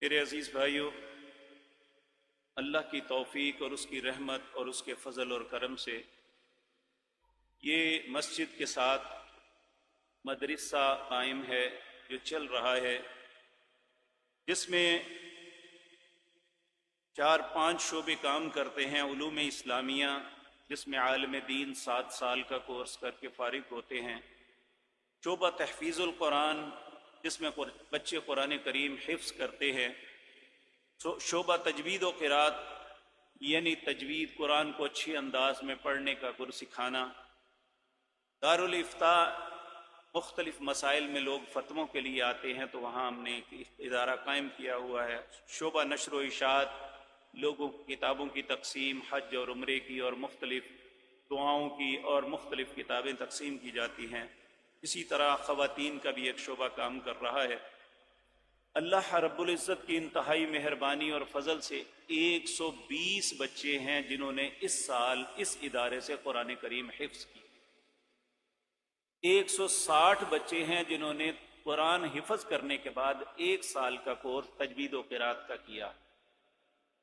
میرے عزیز بھائیو، اللہ کی توفیق اور اس کی رحمت اور اس کے فضل اور کرم سے یہ مسجد کے ساتھ مدرسہ قائم ہے جو چل رہا ہے، جس میں 4-5 شعبے کام کرتے ہیں۔ علوم اسلامیہ، جس میں عالم دین 7 سال کا کورس کر کے فارغ ہوتے ہیں۔ شعبہ تحفیظ القرآن، جس میں بچے قرآن کریم حفظ کرتے ہیں۔ شعبہ تجوید و قرات، یعنی تجوید، قرآن کو اچھے انداز میں پڑھنے کا گر سکھانا۔ دارالافتاء، مختلف مسائل میں لوگ فتووں کے لیے آتے ہیں، تو وہاں ہم نے ایک ادارہ قائم کیا ہوا ہے۔ شعبہ نشر و اشاعت، لوگوں کتابوں کی تقسیم، حج اور عمرے کی اور مختلف دعاؤں کی اور مختلف کتابیں تقسیم کی جاتی ہیں۔ اسی طرح خواتین کا بھی ایک شعبہ کام کر رہا ہے۔ اللہ رب العزت کی انتہائی مہربانی اور فضل سے 120 بچے ہیں جنہوں نے اس سال اس ادارے سے قرآن کریم حفظ کی۔ 160 بچے ہیں جنہوں نے قرآن حفظ کرنے کے بعد 1 سال کا کورس تجوید و قرات کا کیا،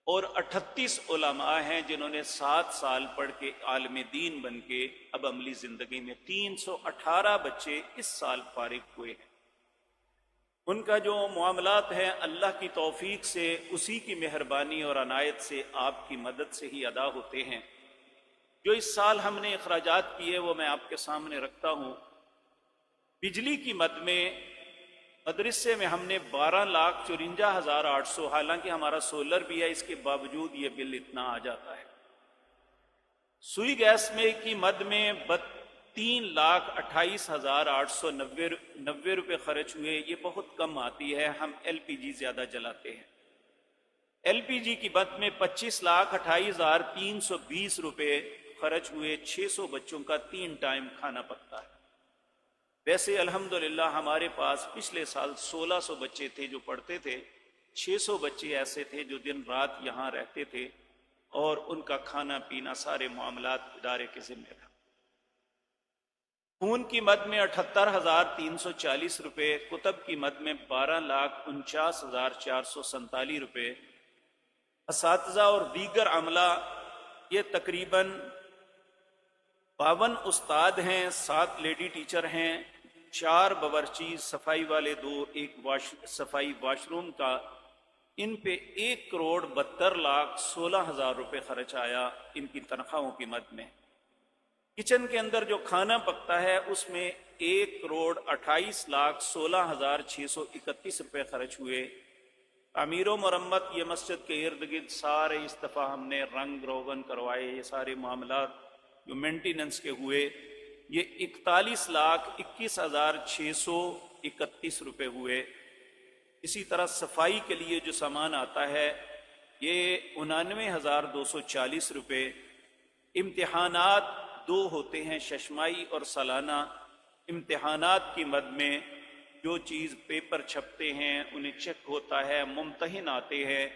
اور 38 علماء ہیں جنہوں نے 7 سال پڑھ کے عالم دین بن کے اب عملی زندگی میں 318 بچے اس سال فارغ ہوئے ہیں۔ ان کا جو معاملات ہیں اللہ کی توفیق سے، اسی کی مہربانی اور عنایت سے، آپ کی مدد سے ہی ادا ہوتے ہیں۔ جو اس سال ہم نے اخراجات کیے وہ میں آپ کے سامنے رکھتا ہوں۔ بجلی کی مد میں مدرسے میں ہم نے 12,54,800، حالانکہ ہمارا سولر بھی ہے، اس کے باوجود یہ بل اتنا آ جاتا ہے۔ سوئی گیس میں کی مد میں 3,28,890 روپے خرچ ہوئے، یہ بہت کم آتی ہے، ہم ایل پی جی زیادہ جلاتے ہیں۔ ایل پی جی کی مد میں 25,28,320 روپے خرچ ہوئے، 600 بچوں کا 3 ٹائم کھانا پکتا ہے۔ ویسے الحمدللہ ہمارے پاس پچھلے سال 1600 بچے تھے جو پڑھتے تھے، 600 بچے ایسے تھے جو دن رات یہاں رہتے تھے، اور ان کا کھانا پینا سارے معاملات ادارے کے ذمہ تھا۔ خون کی مد میں 78,340 روپے، کتب کی مد میں 12,49,447 روپے، اساتذہ اور دیگر عملہ یہ تقریباً 52 استاد ہیں، 7 لیڈی ٹیچر ہیں، 4 باورچی، صفائی والے 2، 1 صفائی واش روم کا، ان پہ 1,72,16,000 روپے خرچ آیا ان کی تنخواہوں کی مد میں۔ کچن کے اندر جو کھانا پکتا ہے اس میں 1,28,16,631 روپے خرچ ہوئے۔ تعمیر و مرمت، یہ مسجد کے ارد گرد سارے اس دفعہ ہم نے رنگ روغن کروائے، یہ سارے معاملات جو مینٹیننس کے ہوئے، یہ 41,21,631 روپے ہوئے۔ اسی طرح صفائی کے لیے جو سامان آتا ہے یہ 99,240 روپے۔ امتحانات 2 ہوتے ہیں، ششمائی اور سالانہ۔ امتحانات کی مد میں جو چیز پیپر چھپتے ہیں انہیں چیک ہوتا ہے، ممتحن آتے ہیں،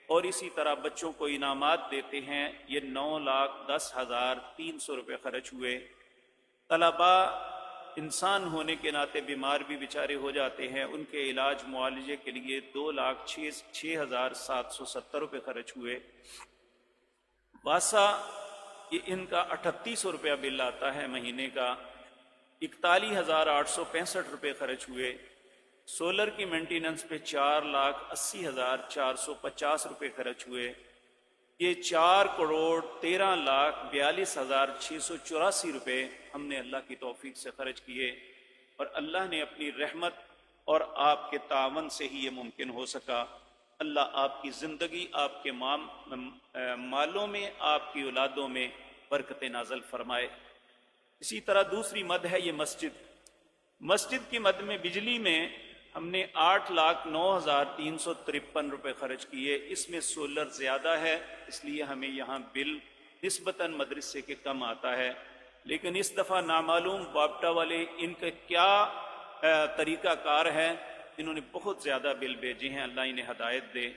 اور اسی طرح بچوں کو انعامات دیتے ہیں، یہ 9,10,300 روپے خرچ ہوئے۔ طلباء انسان ہونے کے ناطے بیمار بھی بیچارے ہو جاتے ہیں، ان کے علاج معالجے کے لیے 2,06,770 روپے خرچ ہوئے۔ واسا، یہ ان کا 3,800 روپیہ بل آتا ہے مہینے کا، 41,865 روپے خرچ ہوئے۔ سولر کی مینٹیننس پہ 4,80,450 روپے خرچ ہوئے۔ یہ 4,13,42,684 روپے ہم نے اللہ کی توفیق سے خرچ کیے، اور اللہ نے اپنی رحمت اور آپ کے تعاون سے ہی یہ ممکن ہو سکا۔ اللہ آپ کی زندگی، آپ کے مالوں میں، آپ کی اولادوں میں برکت نازل فرمائے۔ اسی طرح دوسری مد ہے یہ مسجد کی مد میں بجلی میں ہم نے 8,09,353 روپے خرچ کیے۔ اس میں سولر زیادہ ہے، اس لیے ہمیں یہاں بل نسبتاً مدرسے کے کم آتا ہے، لیکن اس دفعہ نامعلوم وابٹا والے ان کا کیا طریقہ کار ہے، انہوں نے بہت زیادہ بل بھیجے ہیں، اللہ انہیں ہدایت دے۔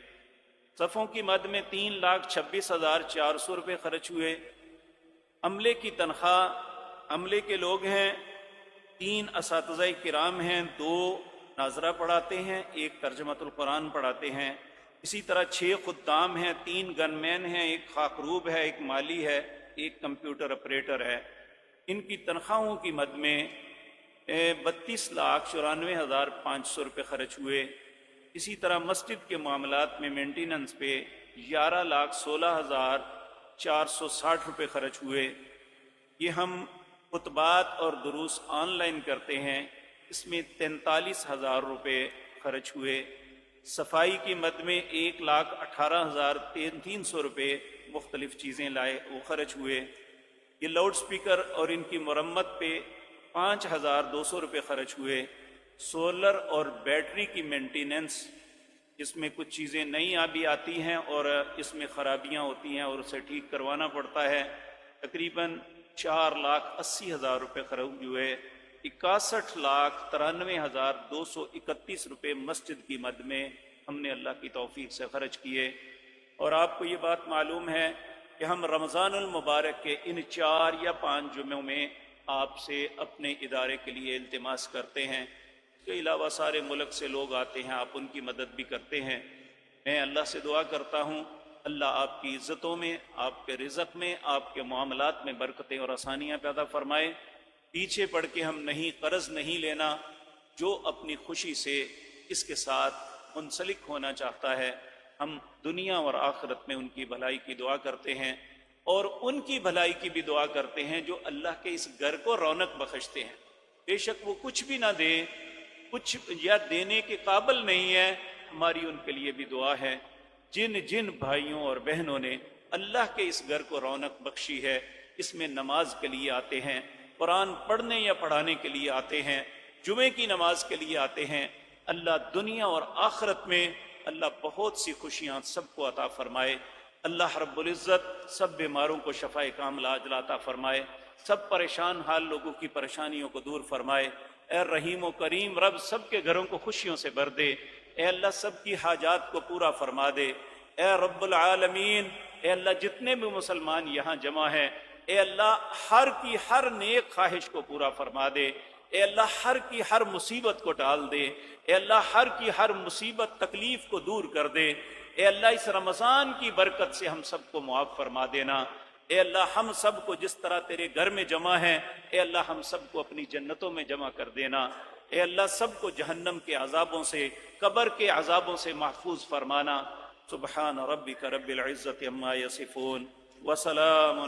صفوں کی مد میں 3,26,400 روپے خرچ ہوئے۔ عملے کی تنخواہ، عملے کے لوگ ہیں، 3 اساتذہ کرام ہیں، 2 ناظرہ پڑھاتے ہیں، 1 ترجمۃ القرآن پڑھاتے ہیں۔ اسی طرح 6 خدام ہیں، 3 گن مین ہیں، 1 خاکروب ہے، 1 مالی ہے، 1 کمپیوٹر آپریٹر ہے۔ ان کی تنخواہوں کی مد میں 32,94,500 روپے خرچ ہوئے۔ اسی طرح مسجد کے معاملات میں مینٹیننس پہ 11,16,460 روپے خرچ ہوئے۔ یہ ہم خطبات اور دروس آن لائن کرتے ہیں، اس میں 43,000 روپے خرچ ہوئے۔ صفائی کی مد میں 1,18,300 روپے مختلف چیزیں لائے، وہ خرچ ہوئے۔ یہ لاؤڈ سپیکر اور ان کی مرمت پہ 5,200 روپے خرچ ہوئے۔ سولر اور بیٹری کی مینٹیننس، اس میں کچھ چیزیں نئی بھی آتی ہیں اور اس میں خرابیاں ہوتی ہیں اور اسے ٹھیک کروانا پڑتا ہے، تقریباً 4,80,000 روپے خرچ ہوئے۔ 61,93,231 روپے مسجد کی مد میں ہم نے اللہ کی توفیق سے خرچ کیے۔ اور آپ کو یہ بات معلوم ہے کہ ہم رمضان المبارک کے ان 4 یا 5 جمعوں میں آپ سے اپنے ادارے کے لیے التماس کرتے ہیں۔ اس کے علاوہ سارے ملک سے لوگ آتے ہیں، آپ ان کی مدد بھی کرتے ہیں۔ میں اللہ سے دعا کرتا ہوں اللہ آپ کی عزتوں میں، آپ کے رزق میں، آپ کے معاملات میں برکتیں اور آسانیاں پیدا فرمائے۔ پیچھے پڑ کے ہم نہیں، قرض نہیں لینا۔ جو اپنی خوشی سے اس کے ساتھ منسلک ہونا چاہتا ہے، ہم دنیا اور آخرت میں ان کی بھلائی کی دعا کرتے ہیں، اور ان کی بھلائی کی بھی دعا کرتے ہیں جو اللہ کے اس گھر کو رونق بخشتے ہیں۔ بے شک وہ کچھ بھی نہ دے، کچھ یا دینے کے قابل نہیں ہے، ہماری ان کے لیے بھی دعا ہے۔ جن جن بھائیوں اور بہنوں نے اللہ کے اس گھر کو رونق بخشی ہے، اس میں نماز کے لیے آتے ہیں، قرآن پڑھنے یا پڑھانے کے لیے آتے ہیں، جمعے کی نماز کے لیے آتے ہیں، اللہ دنیا اور آخرت میں اللہ بہت سی خوشیاں سب کو عطا فرمائے۔ اللہ رب العزت سب بیماروں کو شفائے کاملہ عاجلہ عطا فرمائے، سب پریشان حال لوگوں کی پریشانیوں کو دور فرمائے۔ اے رحیم و کریم رب سب کے گھروں کو خوشیوں سے بھر دے۔ اے اللہ سب کی حاجات کو پورا فرما دے۔ اے رب العالمین، اے اللہ جتنے بھی مسلمان یہاں جمع ہیں، اے اللہ ہر کی ہر نیک خواہش کو پورا فرما دے۔ اے اللہ ہر کی ہر مصیبت کو ٹال دے۔ اے اللہ ہر کی ہر مصیبت تکلیف کو دور کر دے۔ اے اللہ اس رمضان کی برکت سے ہم سب کو معاف فرما دینا۔ اے اللہ ہم سب کو جس طرح تیرے گھر میں جمع ہیں، اے اللہ ہم سب کو اپنی جنتوں میں جمع کر دینا۔ اے اللہ سب کو جہنم کے عذابوں سے، قبر کے عذابوں سے محفوظ فرمانا۔ سبحان ربک رب العزت عما یصفون وسلام